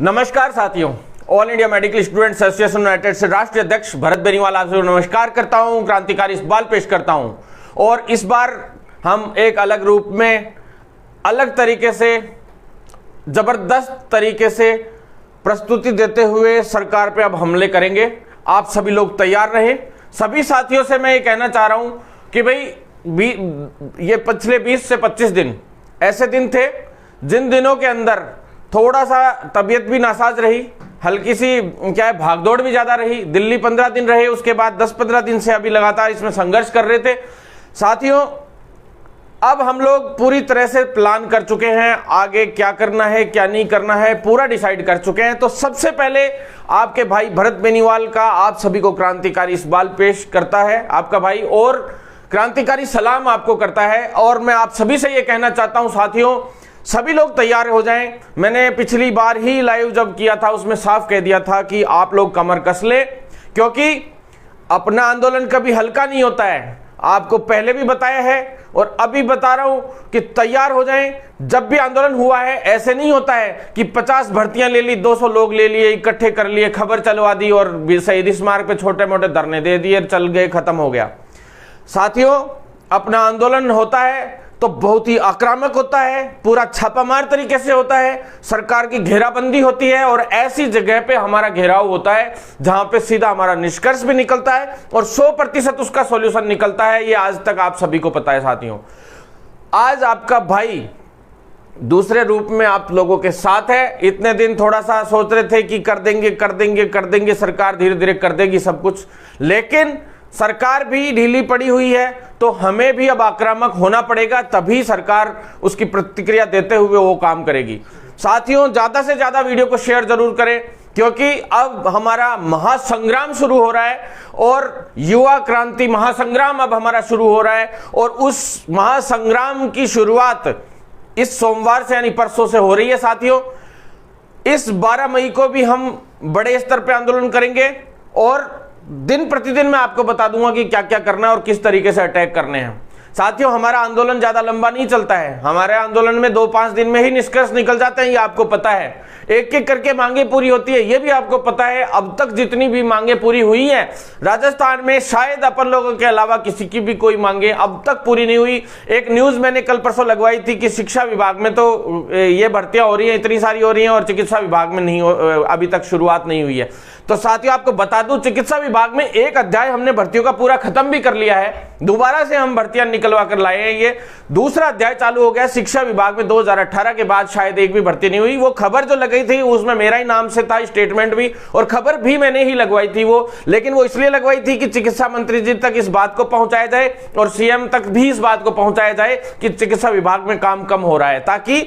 नमस्कार साथियों, all India medical students association United से राष्ट्रीय अध्यक्ष भरत बेनीवाल आपसे नमस्कार करता हूं, क्रांतिकारी इकबाल पेश करता हूं। और इस बार हम एक अलग रूप में, अलग तरीके से, जबरदस्त तरीके से प्रस्तुति देते हुए सरकार पे अब हमले करेंगे। आप सभी लोग तैयार रहें। सभी साथियों से मैं ये कहना चाह रहा हूं कि भाई ये पिछले 20 से 25 दिन ऐसे दिन थे जिन दिनों के अंदर थोड़ा सा तबीयत भी नासाज रही, हल्की सी क्या है भागदौड़ भी ज्यादा रही। दिल्ली 15 दिन रहे, उसके बाद 10-15 दिन से अभी लगातार इसमें संघर्ष कर रहे थे। साथियों, अब हम लोग पूरी तरह से प्लान कर चुके हैं, आगे क्या करना है क्या नहीं करना है पूरा डिसाइड कर चुके हैं। तो सबसे पहले आपके भाई भरत बेनीवाल का आप सभी को क्रांतिकारी इकबाल पेश करता है, आपका भाई, और क्रांतिकारी सलाम आपको करता है। और मैं आप सभी से ये कहना चाहता हूं साथियों, सभी लोग तैयार हो जाएं। मैंने पिछली बार ही लाइव जब किया था उसमें साफ कह दिया था कि आप लोग कमर कस ले, क्योंकि अपना आंदोलन कभी हल्का नहीं होता है। आपको पहले भी बताया है और अभी बता रहा हूं कि तैयार हो जाएं। जब भी आंदोलन हुआ है ऐसे नहीं होता है कि 50 भर्तियां ले ली, 200 लोग ले लिए, इकट्ठे कर लिए, खबर चलवा दी और शहीद स्मारक पे छोटे मोटे धरने दे दिए, चल गए, खत्म हो गया। साथियों, अपना आंदोलन होता है तो बहुत ही आक्रामक होता है, पूरा छापामार तरीके से होता है, सरकार की घेराबंदी होती है और ऐसी जगह पे हमारा घेराव होता है जहां पे सीधा हमारा निष्कर्ष भी निकलता है और 100% उसका सॉल्यूशन निकलता है। ये आज तक आप सभी को पता है साथियों। आज आपका भाई दूसरे रूप में आप लोगों के साथ है। इतने दिन थोड़ा सा सोच रहे थे कि कर देंगे, सरकार धीरे धीरे कर देगी सब कुछ, लेकिन सरकार भी ढीली पड़ी हुई है तो हमें भी अब आक्रामक होना पड़ेगा, तभी सरकार उसकी प्रतिक्रिया देते हुए वो काम करेगी। साथियों, ज्यादा से ज्यादा वीडियो को शेयर जरूर करें, क्योंकि अब हमारा महासंग्राम शुरू हो रहा है और युवा क्रांति महासंग्राम अब हमारा शुरू हो रहा है। और उस महासंग्राम की शुरुआत इस सोमवार से यानी परसों से हो रही है साथियों। इस 12 मई को भी हम बड़े स्तर पर आंदोलन करेंगे और दिन प्रतिदिन मैं आपको बता दूंगा कि क्या क्या करना है और किस तरीके से अटैक करने हैं। साथियों, हमारा आंदोलन ज्यादा लंबा नहीं चलता है। हमारे आंदोलन में 2-5 दिन में ही निष्कर्ष निकल जाते हैं, ये आपको पता है। एक एक करके मांगे पूरी होती है, ये भी आपको पता है। अब तक जितनी भी मांगे पूरी हुई हैं राजस्थान में, शायद अपन लोगों के अलावा किसी की भी कोई मांगे अब तक पूरी नहीं हुई। एक न्यूज मैंने कल परसों लगवाई थी कि शिक्षा विभाग में तो ये भर्तियां हो रही हैं, इतनी सारी हो रही हैं, और चिकित्सा विभाग में नहीं, अभी तक शुरुआत नहीं हुई है। तो साथियों, आपको बता दूं, चिकित्सा विभाग में एक अध्याय हमने भर्तियों का पूरा खत्म भी कर लिया है, दोबारा से हम भर्तियां निकलवा कर लाए हैं। ये दूसरा अध्याय चालू हो गया। शिक्षा विभाग में 2018 के बाद शायद एक भी भर्ती नहीं हुई। वो खबर जो लगाई थी उसमें मेरा ही नाम से था, स्टेटमेंट भी, और खबर भी मैंने ही लगवाई थी वो, लेकिन वो इसलिए लगवाई थी कि चिकित्सा मंत्री जी तक इस बात को पहुंचाया जाए और सीएम तक भी इस बात को पहुंचाया जाए कि चिकित्सा विभाग में काम कम हो रहा है, ताकि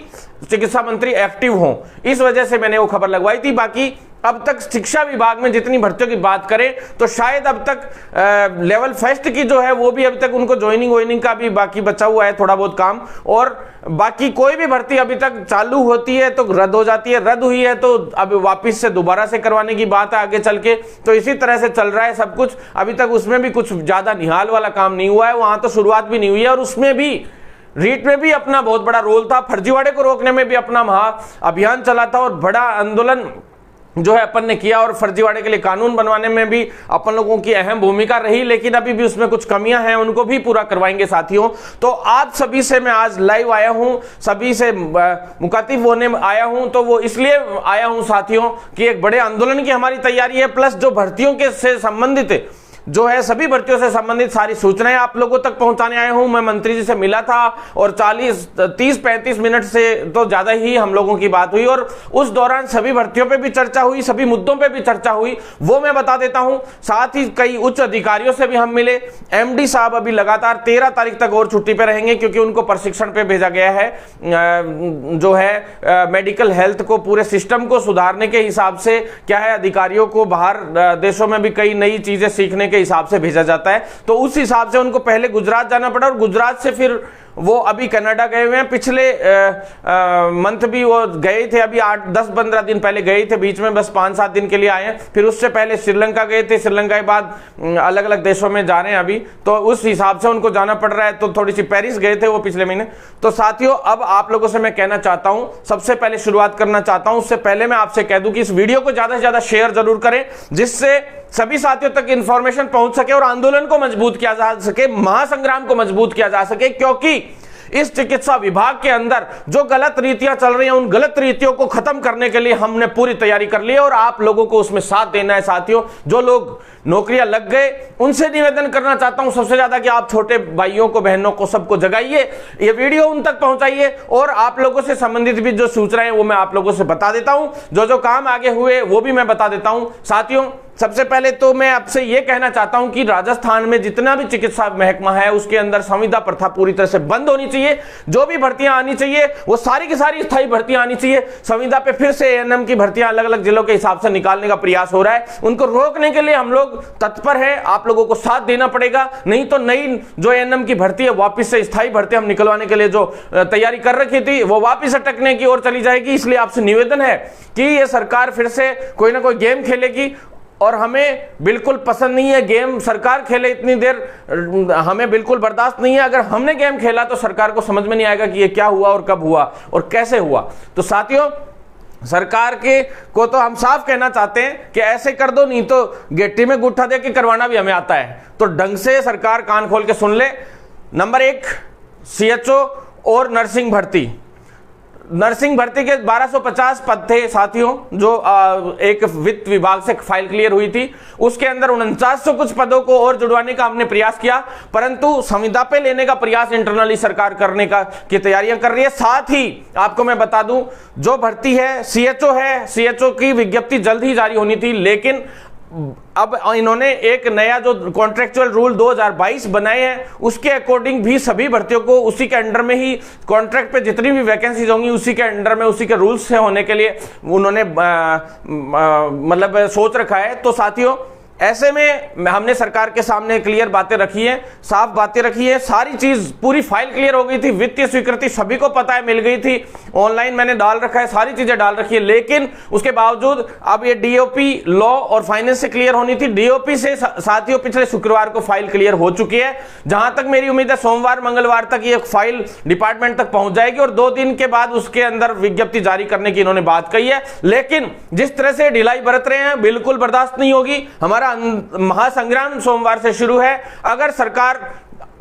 चिकित्सा मंत्री एक्टिव हो। इस वजह से मैंने वो खबर लगवाई थी। बाकी अब तक शिक्षा विभाग में जितनी भर्तियों की बात करें तो शायद अब तक लेवल फर्स्ट की जो है वो भी अभी तक उनको ज्वाइनिंग का भी बाकी बचा हुआ है थोड़ा बहुत काम, और बाकी कोई भी भर्ती अभी तक चालू होती है तो रद्द हो जाती है, रद्द हुई है तो अब वापस से दोबारा से करवाने की बात है आगे चल के। तो इसी तरह से चल रहा है सब कुछ। अभी तक उसमें भी कुछ ज्यादा निहाल वाला काम नहीं हुआ है, वहां तो शुरुआत भी नहीं हुई है। और उसमें भी रीट में भी अपना बहुत बड़ा रोल था, फर्जीवाड़े को रोकने में भी अपना महा अभियान चला था और बड़ा आंदोलन जो है अपन ने किया, और फर्जीवाड़े के लिए कानून बनवाने में भी अपन लोगों की अहम भूमिका रही, लेकिन अभी भी उसमें कुछ कमियां हैं, उनको भी पूरा करवाएंगे साथियों। तो आप सभी से मैं आज लाइव आया हूं, सभी से मुखातिब होने आया हूं, तो वो इसलिए आया हूं साथियों कि एक बड़े आंदोलन की हमारी तैयारी है, प्लस जो भर्तियों के से संबंधित जो है सभी भर्तियों से संबंधित सारी सूचनाएं आप लोगों तक पहुंचाने आया हूं। मैं मंत्री जी से मिला था और 30-35 मिनट से तो ज्यादा ही हम लोगों की बात हुई, और उस दौरान सभी भर्तियों पे भी चर्चा हुई, सभी मुद्दों पे भी चर्चा हुई, वो मैं बता देता हूं। साथ ही कई उच्च अधिकारियों से भी हम मिले। एमडी साहब अभी लगातार 13 तारीख तक और छुट्टी पे रहेंगे, क्योंकि उनको प्रशिक्षण पे भेजा गया है, जो है मेडिकल हेल्थ को, पूरे सिस्टम को सुधारने के हिसाब से। क्या है, अधिकारियों को बाहर देशों में भी कई नई चीजें सीखने के हिसाब से भेजा जाता है, तो उस हिसाब से उनको पहले गुजरात जाना पड़ा और गुजरात से फिर वो अभी कनाडा गए हुए हैं। पिछले मंथ भी वो गए थे, अभी 8-10-15 दिन पहले गए थे, बीच में बस 5-7 दिन के लिए आए हैं। फिर उससे पहले श्रीलंका गए थे, श्रीलंका के बाद अलग अलग देशों में जा रहे हैं अभी, तो उस हिसाब से उनको जाना पड़ रहा है। तो थोड़ी सी पेरिस गए थे वो पिछले महीने। तो साथियों, अब आप लोगों से मैं कहना चाहता हूं, सबसे पहले शुरुआत करना चाहता हूं, उससे पहले मैं आपसे कह दूं कि इस वीडियो को ज्यादा से ज्यादा शेयर जरूर करें, जिससे सभी साथियों तक इंफॉर्मेशन पहुंच सके और आंदोलन को मजबूत किया जा सके, महासंग्राम को मजबूत किया जा सके। क्योंकि इस चिकित्सा विभाग के अंदर जो गलत रीतियां चल रही हैं, उन गलत रीतियों को खत्म करने के लिए हमने पूरी तैयारी कर ली है और आप लोगों को उसमें साथ देना है। साथियों, जो लोग नौकरियां लग गए, उनसे निवेदन करना चाहता हूं सबसे ज्यादा कि आप छोटे भाइयों को, बहनों को, सबको जगाइए, ये वीडियो उन तक पहुंचाइए और आप लोगों से संबंधित भी जो सूचनाएं वो मैं आप लोगों से बता देता हूं, जो जो काम आगे हुए वो भी मैं बता देता हूं। साथियों, सबसे पहले तो मैं आपसे यह कहना चाहता हूं कि राजस्थान में जितना भी चिकित्सा महकमा है उसके अंदर संविदा प्रथा पूरी तरह से बंद होनी चाहिए। जो भी भर्तियां आनी चाहिए वो सारी की सारी स्थायी भर्तियां आनी चाहिए। संविदा पे फिर से एएनएम की भर्तियां अलग अलग जिलों के हिसाब से निकालने का प्रयास हो रहा है, उनको रोकने के लिए हम लोग तत्पर है। आप लोगों को साथ देना पड़ेगा, नहीं तो नई जो एएनएम की भर्ती है वापस से स्थायी भर्ती हम निकलवाने के लिए जो तैयारी कर रखी थी वो वापस अटकने की ओर चली जाएगी। इसलिए आपसे निवेदन है कि ये सरकार फिर से कोई ना कोई गेम खेलेगी और हमें बिल्कुल पसंद नहीं है गेम सरकार खेले इतनी देर, हमें बिल्कुल बर्दाश्त नहीं है। अगर हमने गेम खेला तो सरकार को समझ में नहीं आएगा कि ये क्या हुआ और कब हुआ और कैसे हुआ। तो साथियों, सरकार के को तो हम साफ कहना चाहते हैं कि ऐसे कर दो, नहीं तो गेट्टी में गुट्ठा दे के करवाना भी हमें आता है। तो ढंग से सरकार कान खोल के सुन ले। नंबर 1, सीएचओ और नर्सिंग भर्ती। नर्सिंग भर्ती के 1250 पद थे साथियों, जो एक वित्त विभाग से फाइल क्लियर हुई थी। उसके अंदर 4900 कुछ पदों को और जुड़वाने का हमने प्रयास किया, परंतु संविदा पे लेने का प्रयास इंटरनली सरकार करने का की तैयारियां कर रही है। साथ ही आपको मैं बता दूं, जो भर्ती है सीएचओ है, सीएचओ की विज्ञप्ति जल्द ही जारी होनी थी, लेकिन अब इन्होंने एक नया जो कॉन्ट्रेक्चुअल रूल 2022 बनाए हैं उसके अकॉर्डिंग भी सभी भर्तियों को उसी के अंडर में ही कॉन्ट्रैक्ट पे जितनी भी वैकेंसीज होंगी उसी के अंडर में, उसी के रूल्स से होने के लिए उन्होंने मतलब सोच रखा है। तो साथियों, ऐसे में हमने सरकार के सामने क्लियर बातें रखी हैं, साफ बातें रखी है, सारी चीज पूरी फाइल क्लियर हो गई थी, वित्तीय स्वीकृति सभी को पता है, मिल गई थी, ऑनलाइन मैंने डाल रखा है, सारी चीजें डाल रखी है। लेकिन उसके बावजूद अब ये डीओपी लॉ और फाइनेंस से क्लियर होनी थी। डीओपी से साथियों पिछले शुक्रवार को फाइल क्लियर हो चुकी है। जहां तक मेरी उम्मीद है सोमवार मंगलवार तक ये फाइल डिपार्टमेंट तक पहुंच जाएगी और 2 दिन के बाद उसके अंदर विज्ञप्ति जारी करने की इन्होंने बात कही है। लेकिन जिस तरह से ढिलाई बरत रहे हैं बिल्कुल बर्दाश्त नहीं होगी। हमारा महासंग्राम सोमवार से शुरू है। अगर सरकार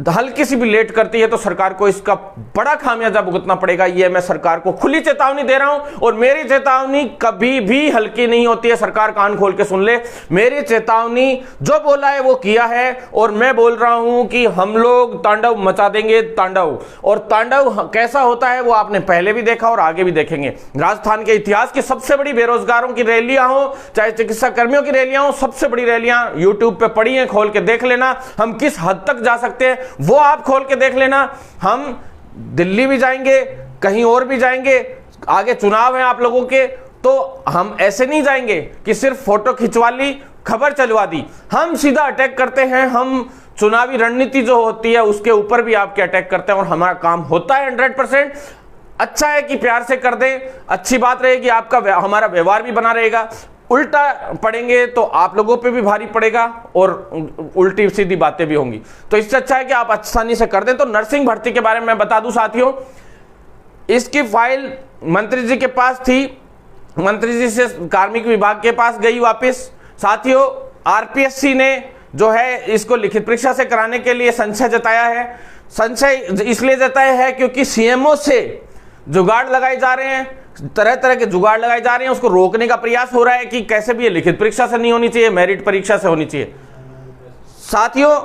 हल्की सी भी लेट करती है तो सरकार को इसका बड़ा खामियाजा भुगतना पड़ेगा। यह मैं सरकार को खुली चेतावनी दे रहा हूं और मेरी चेतावनी कभी भी हल्की नहीं होती है। सरकार कान खोल के सुन ले, मेरी चेतावनी जो बोला है वो किया है और मैं बोल रहा हूं कि हम लोग तांडव मचा देंगे, तांडव। और तांडव कैसा होता है वो आपने पहले भी देखा और आगे भी देखेंगे। राजस्थान के इतिहास की सबसे बड़ी बेरोजगारों की रैलियां हो, चाहे चिकित्सा कर्मियों की रैलियां हो, सबसे बड़ी रैलियां यूट्यूब पे पड़ी हैं, खोल के देख लेना। हम किस हद तक जा सकते हैं वो आप खोल के देख लेना। हम दिल्ली भी जाएंगे, कहीं और भी जाएंगे, आगे चुनाव है आप लोगों के, तो हम ऐसे नहीं जाएंगे कि सिर्फ फोटो खिंचवा ली, खबर चलवा दी। हम सीधा अटैक करते हैं। हम चुनावी रणनीति जो होती है उसके ऊपर भी आपके अटैक करते हैं और हमारा काम होता है 100%। अच्छा है कि प्यार से कर दें, अच्छी बात रहेगी, आपका हमारा व्यवहार भी बना रहेगा। उल्टा पड़ेंगे तो आप लोगों पे भी भारी पड़ेगा और उल्टी सीधी बातें भी होंगी। तो इससे अच्छा है कि आप आसानी से कर दें। तो नर्सिंग भर्ती के बारे में मैं बता दूं साथियों, इसकी फाइल मंत्री जी के पास थी, मंत्री जी से कार्मिक विभाग के पास गई वापस। साथियों, आरपीएससी ने जो है इसको लिखित परीक्षा से कराने के लिए संशय जताया है। संशय इसलिए जताया है क्योंकि सीएमओ से जुगाड़ लगाए जा रहे हैं, तरह तरह के जुगाड़ लगाए जा रहे हैं। उसको रोकने का प्रयास हो रहा है कि कैसे भी ये लिखित परीक्षा से नहीं होनी चाहिए, मेरिट परीक्षा से होनी चाहिए। साथियों,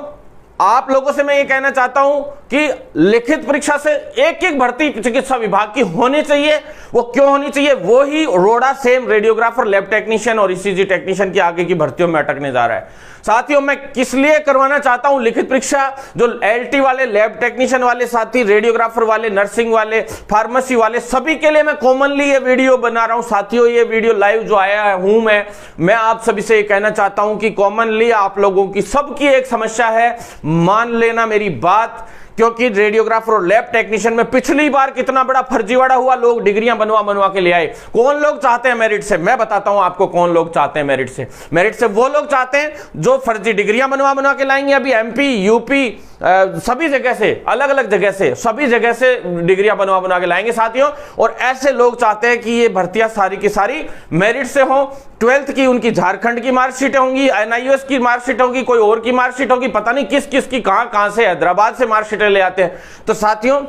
आप लोगों से मैं ये कहना चाहता हूं कि लिखित परीक्षा से एक एक भर्ती चिकित्सा विभाग की होनी चाहिए। वो क्यों होनी चाहिए? वो ही रोड़ा सेम रेडियोग्राफर, लैब टेक्नीशियन और ईसीजी टेक्नीशियन की आगे की भर्तियों में अटकने जा रहा है। साथियों, मैं किस लिए करवाना चाहता हूं लिखित परीक्षा? जो एलटी वाले, लैब टेक्नीशियन वाले साथी, रेडियोग्राफर वाले, नर्सिंग वाले, फार्मेसी वाले, सभी के लिए मैं कॉमनली ये वीडियो बना रहा हूं। साथियों, ये वीडियो लाइव जो आया हूं मैं आप सभी से ये कहना चाहता हूं कि कॉमनली आप लोगों की सबकी एक समस्या है, मान लेना मेरी बात, क्योंकि रेडियोग्राफर और लैब टेक्नीशियन में पिछली बार कितना बड़ा फर्जीवाड़ा हुआ, लोग डिग्रियां बनवा के ले आए। कौन लोग चाहते हैं मेरिट से? मैं बताता हूं आपको कौन लोग चाहते हैं मेरिट से। मेरिट से वो लोग चाहते हैं जो फर्जी डिग्रियां बनवा के लाएंगे। अभी एमपी, यूपी, सभी जगह से, अलग अलग जगह से, सभी जगह से डिग्रियां बनवा के लाएंगे साथियों। और ऐसे लोग चाहते हैं कि ये भर्तियां सारी की सारी मेरिट से हो। 12th की उनकी झारखंड की मार्कशीट होंगी, एनआईओएस की मार्कशीट होगी, कोई और की मार्कशीट होगी, पता नहीं किस किस की कहां से, हैदराबाद से मार्कशीटें ले आते हैं। तो साथियों,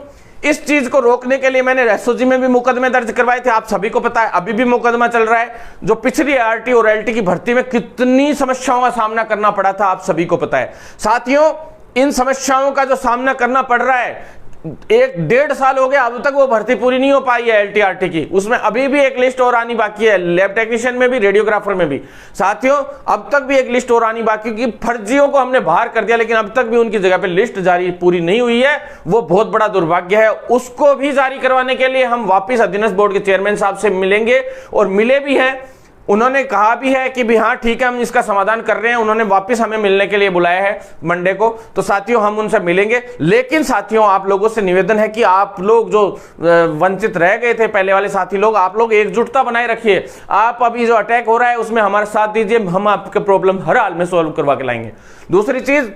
इस चीज को रोकने के लिए मैंने एसओजी में भी मुकदमे दर्ज करवाए थे, आप सभी को पता है। अभी भी मुकदमा चल रहा है। जो पिछली आरटी और एलटी की भर्ती में कितनी समस्याओं का सामना करना पड़ा था, आप सभी को पता है। साथियों, इन समस्याओं का जो सामना करना पड़ रहा है, 1-1.5 साल हो गया, अब तक वो भर्ती पूरी नहीं हो पाई है एलटीआरटी की। उसमें अभी भी एक लिस्ट और आनी बाकी है, लैब टेक्नीशियन में भी, रेडियोग्राफर में भी। साथियों, अब तक भी एक लिस्ट और आनी बाकी, की फर्जियों को हमने बाहर कर दिया, लेकिन अब तक भी उनकी जगह पे लिस्ट जारी पूरी नहीं हुई है। वो बहुत बड़ा दुर्भाग्य है। उसको भी जारी करवाने के लिए हम वापिस अधीनस्थ बोर्ड के चेयरमैन साहब से मिलेंगे, और मिले भी हैं। उन्होंने कहा भी है कि भी हाँ ठीक है, हम इसका समाधान कर रहे हैं। उन्होंने वापस हमें मिलने के लिए बुलाया है मंडे को। तो साथियों, हम उनसे मिलेंगे। लेकिन साथियों, आप लोगों से निवेदन है कि आप लोग जो वंचित रह गए थे, पहले वाले साथी लोग, आप लोग एकजुटता बनाए रखिए। आप अभी जो अटैक हो रहा है उसमें हमारा साथ दीजिए, हम आपके प्रॉब्लम हर हाल में सॉल्व करवा के लाएंगे। दूसरी चीज,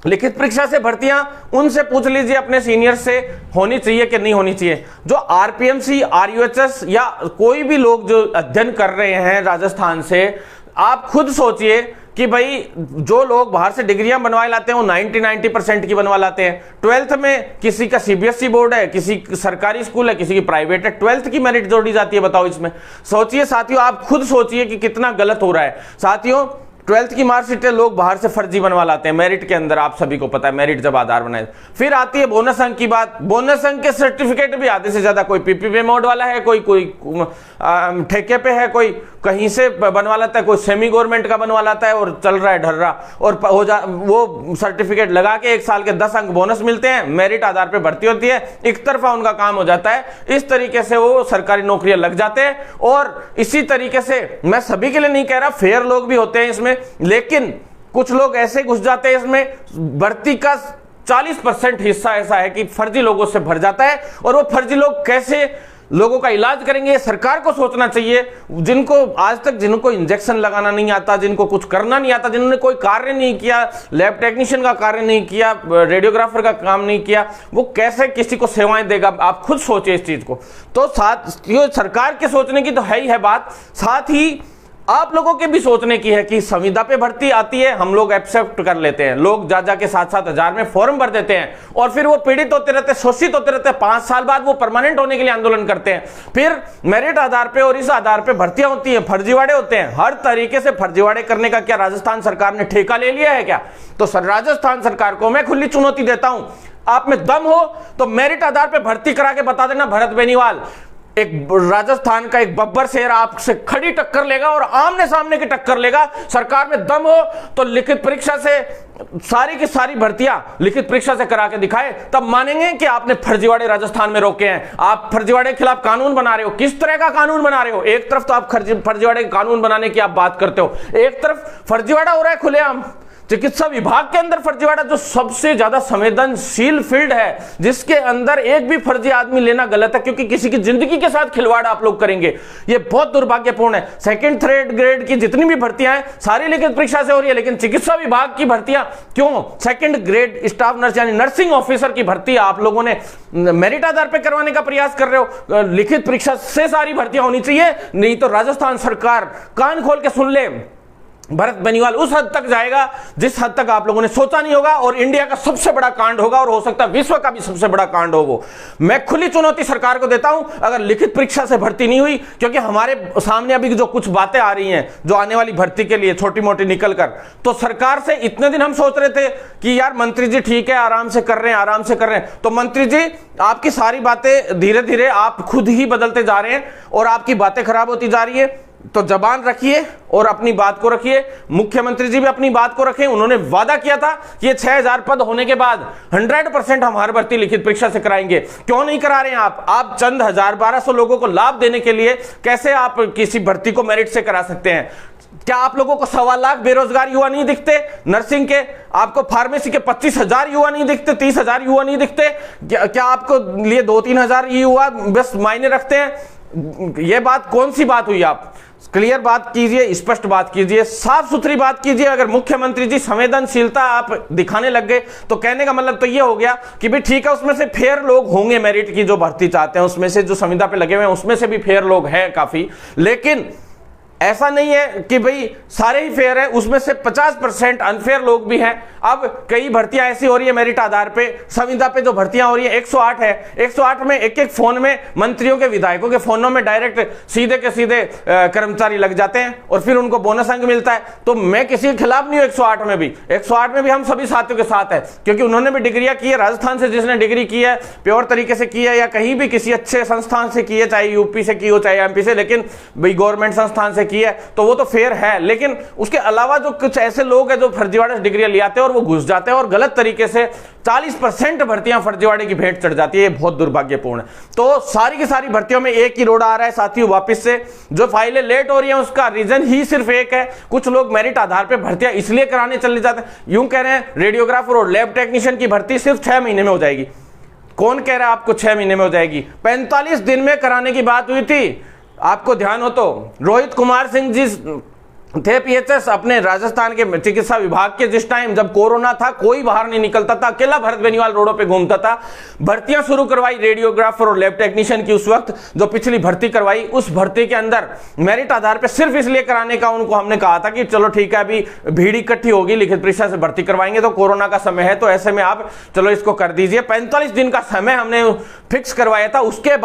लिखित परीक्षा से भर्तियां उनसे पूछ लीजिए, अपने सीनियर से, होनी चाहिए कि नहीं होनी चाहिए। जो आरपीएमसी, आरयूएचएस या कोई भी लोग जो अध्ययन कर रहे हैं राजस्थान से, आप खुद सोचिए कि भाई जो लोग बाहर से डिग्रियां बनवा लाते हैं वो 90% की बनवा लाते हैं। 12th में किसी का सीबीएसई बोर्ड है, किसी सरकारी स्कूल है, किसी की प्राइवेट है, 12th की मेरिट जोड़ी जाती है। बताओ इसमें, सोचिए साथियों, आप खुद सोचिए कि कितना गलत हो रहा है। साथियों, 12th की मार्कशीटें लोग बाहर से फर्जी बनवा लाते हैं मेरिट के अंदर, आप सभी को पता है। मेरिट जब आधार बनाए, फिर आती है बोनस अंक की बात। बोनस अंक के सर्टिफिकेट भी आधे से ज्यादा कोई पीपीपी मोड वाला है, कोई ठेके पे है, कोई कहीं से बनवा लाता है, कोई सेमी गवर्नमेंट का बनवा लाता है और चल रहा है ढर्रा। और वो सर्टिफिकेट लगा के 1 साल के 10 अंक बोनस मिलते हैं, मेरिट आधार पे भर्ती होती है, एक तरफा उनका काम हो जाता है। इस तरीके से वो सरकारी नौकरियां लग जाते हैं। और इसी तरीके से, मैं सभी के लिए नहीं कह रहा, फेयर लोग भी होते हैं इसमें, लेकिन कुछ लोग ऐसे घुस जाते हैं इसमें। भर्ती का 40% हिस्सा ऐसा है कि फर्जी लोगों से भर जाता है। और वो फर्जी लोग कैसे लोगों का इलाज करेंगे, सरकार को सोचना चाहिए। जिनको आज तक, जिनको इंजेक्शन लगाना नहीं आता, जिनको कुछ करना नहीं आता, जिन्होंने कोई कार्य नहीं किया, लैब टेक्नीशियन का कार्य नहीं किया, रेडियोग्राफर का काम नहीं किया, वो कैसे किसी को सेवाएं देगा? आप खुद सोचिए इस चीज को। तो साथ ये सरकार के सोचने की तो है ही है बात, साथ ही आप लोगों के भी सोचने की है कि संविदा पे भर्ती आती है, हम लोग एक्सेप्ट कर लेते हैं। लोग जा के 7-7 हजार में फॉर्म भर देते हैं, और फिर वो पीड़ित होते रहते, शोषित होते रहते। 5 साल बाद वो परमानेंट होने के लिए आंदोलन करते हैं। फिर मेरिट आधार पे और इस आधार पे भर्तियां होती हैं, फर्जीवाड़े होते हैं। हर तरीके से फर्जीवाड़े करने का क्या राजस्थान सरकार ने ठेका ले लिया है क्या? तो राजस्थान सरकार को मैं खुली चुनौती देता हूं, आप में दम हो तो मेरिट आधार पे भर्ती करा के बता देना। भरत बेनीवाल, एक राजस्थान का एक बब्बर शेर, आपसे खड़ी टक्कर लेगा और आमने सामने की टक्कर लेगा। सरकार में दम हो तो लिखित परीक्षा से सारी की सारी भर्तियां लिखित परीक्षा से करा के दिखाए, तब मानेंगे कि आपने फर्जीवाड़े राजस्थान में रोके हैं। आप फर्जीवाड़े के खिलाफ कानून बना रहे हो। किस तरह का कानून बना रहे हो? एक तरफ तो आप फर्जीवाड़े के कानून बनाने की आप बात करते हो, एक तरफ फर्जीवाड़ा हो रहा है खुलेआम। चिकित्सा विभाग के अंदर फर्जीवाड़ा, जो सबसे ज्यादा संवेदनशील फील्ड है, जिसके अंदर एक भी फर्जी आदमी लेना गलत है, क्योंकि किसी की जिंदगी के साथ खिलवाड़ आप लोग करेंगे। ये बहुत दुर्भाग्यपूर्ण है। 2nd, 3rd ग्रेड की जितनी भी भर्तियां हैं सारी लिखित परीक्षा से हो रही है, लेकिन चिकित्सा विभाग की भर्तियां क्यों? 2nd ग्रेड स्टाफ नर्स यानी नर्सिंग ऑफिसर की भर्ती आप लोगों ने मेरिट आधार पर करवाने का प्रयास कर रहे हो। लिखित परीक्षा से सारी भर्तियां होनी चाहिए, नहीं तो राजस्थान सरकार कान खोल के सुन ले, भरत बेनीवाल उस हद तक जाएगा जिस हद तक आप लोगों ने सोचा नहीं होगा, और इंडिया का सबसे बड़ा कांड होगा, और हो सकता है विश्व का भी सबसे बड़ा कांड हो वो। मैं खुली चुनौती सरकार को देता हूं, अगर लिखित परीक्षा से भर्ती नहीं हुई, क्योंकि हमारे सामने अभी जो कुछ बातें आ रही हैं जो आने वाली भर्ती के लिए छोटी मोटी निकल कर, तो सरकार से इतने दिन हम सोच रहे थे कि यार मंत्री जी ठीक है, आराम से कर रहे हैं, आराम से कर रहे हैं। तो मंत्री जी, आपकी सारी बातें धीरे धीरे आप खुद ही बदलते जा रहे हैं और आपकी बातें खराब होती जा रही है। तो जबान रखिए और अपनी बात को रखिए। मुख्यमंत्री जी भी अपनी बात को रखें। उन्होंने वादा किया था कि ये 6000 पद होने के बाद 100% हम हर भर्ती लिखित परीक्षा से कराएंगे। क्यों नहीं करा रहे हैं आप चंद 1000-1200 लोगों को लाभ देने के लिए कैसे आप किसी भर्ती को मेरिट से करा सकते हैं? क्या आप लोगों को 1.25 लाख बेरोजगार युवा नहीं दिखते? नर्सिंग के, आपको फार्मेसी के 25,000 युवा नहीं दिखते? 30,000 युवा नहीं दिखते? क्या आपको लिए 2-3 हजार युवा बस मायने रखते हैं? ये बात कौन सी बात हुई? आप क्लियर बात कीजिए, स्पष्ट बात कीजिए, साफ सुथरी बात कीजिए। अगर मुख्यमंत्री जी संवेदनशीलता आप दिखाने लग गए तो कहने का मतलब तो ये हो गया कि भी ठीक है, उसमें से फेयर लोग होंगे, मेरिट की जो भर्ती चाहते हैं उसमें से, जो संविदा पे लगे हुए हैं उसमें से भी फेयर लोग हैं काफी, लेकिन ऐसा नहीं है कि भाई सारे ही फेयर है, उसमें से 50% अनफेयर लोग भी हैं। अब कई भर्तियां ऐसी हो रही है मेरिट आधार पे, संविदा पे जो भर्तियां हो रही है 108 है, 108 में एक फोन में मंत्रियों के विधायकों के फोनों में डायरेक्ट सीधे के सीधे कर्मचारी लग जाते हैं और फिर उनको बोनस अंक मिलता है। तो मैं किसी के खिलाफ नहीं हूं, 108 में भी, 108 में भी हम सभी साथियों के साथ है, क्योंकि उन्होंने भी डिग्रियां की है। राजस्थान से जिसने डिग्री की है प्योर तरीके से की है या कहीं भी किसी अच्छे संस्थान से की है, चाहे यूपी से की हो चाहे एमपी से, लेकिन भाई गवर्नमेंट संस्थान से की है तो वो तो फेयर है। लेकिन उसके अलावा जो कुछ ऐसे लोग हैं जो फर्जीवाड़े डिग्रियां ले आते हैं और वो घुस जाते हैं और गलत तरीके से 40% भर्तियां फर्जीवाड़े की भेंट चढ़ जाती है, ये बहुत दुर्भाग्यपूर्ण है। तो सारी की सारी भर्तियों में एक ही रोड आ रहा है साथियों, वापस से जो फाइलें लेट हो रही हैं उसका रीजन ही सिर्फ एक है, कुछ लोग मेरिट आधार पर भर्तियां इसलिए कराने चले जाते हैं। यूं कह रहे हैं रेडियोग्राफर और लैब टेक्नीशियन की भर्ती सिर्फ 6 महीने में हो जाएगी। कौन कह रहा है आपको 6 महीने में हो जाएगी? 45 दिन में कराने की बात हुई थी। आपको ध्यान हो तो रोहित कुमार सिंह जी थे पीएचएस अपने राजस्थान के चिकित्सा विभाग के, जिस टाइम जब कोरोना था कोई बाहर नहीं निकलता था, अकेला भरत बेनीवाल रोडों पे घूमता था, भर्तियां शुरू करवाई रेडियोग्राफर और लैब टेक्नीशियन की। उस वक्त जो पिछली भर्ती करवाई, उस भर्ती के अंदर मेरिट आधार पे सिर्फ इसलिए कराने का उनको हमने कहा था कि चलो ठीक है, अभी भीड़ इकट्ठी होगी, लिखित परीक्षा से भर्ती करवाएंगे तो कोरोना का समय है तो ऐसे में आप चलो इसको कर दीजिए। 45 दिन का समय हमने फिक्स करवाया था, उसके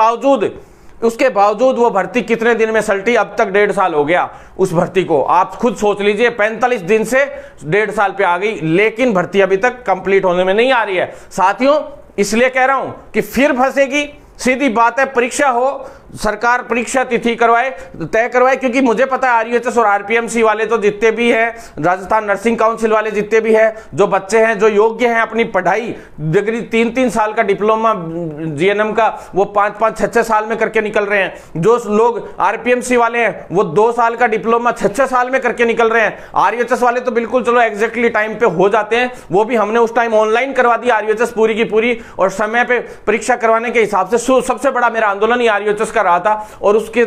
बावजूद वो भर्ती कितने दिन में सलटी? अब तक 1.5 साल हो गया उस भर्ती को। आप खुद सोच लीजिए, 45 दिन से 1.5 साल पे आ गई, लेकिन भर्ती अभी तक कंप्लीट होने में नहीं आ रही है। साथियों इसलिए कह रहा हूं कि फिर फंसेगी, सीधी बात है, परीक्षा हो, सरकार परीक्षा तिथि तय करवाए, क्योंकि मुझे पता है आरयूएचएस और आरपीएमसी वाले तो जितने भी हैं, राजस्थान नर्सिंग काउंसिल वाले जितने भी हैं, जो बच्चे हैं जो योग्य हैं अपनी पढ़ाई डिग्री 3-3 साल का डिप्लोमा जीएनएम का वो 5-5, 6-6 साल में करके निकल रहे हैं। जो लोग आरपीएमसी वाले हैं वो 2 साल का डिप्लोमा 6-6 साल में करके निकल रहे हैं। आरयूएचएस वाले तो बिल्कुल चलो एग्जैक्टली टाइम पे हो जाते हैं, वो भी हमने उस टाइम ऑनलाइन करवा दी आरयूएचएस पूरी की पूरी, और समय पे परीक्षा करवाने के हिसाब से सबसे बड़ा मेरा आंदोलन ही आरयूएचएस का रहा था, और उसके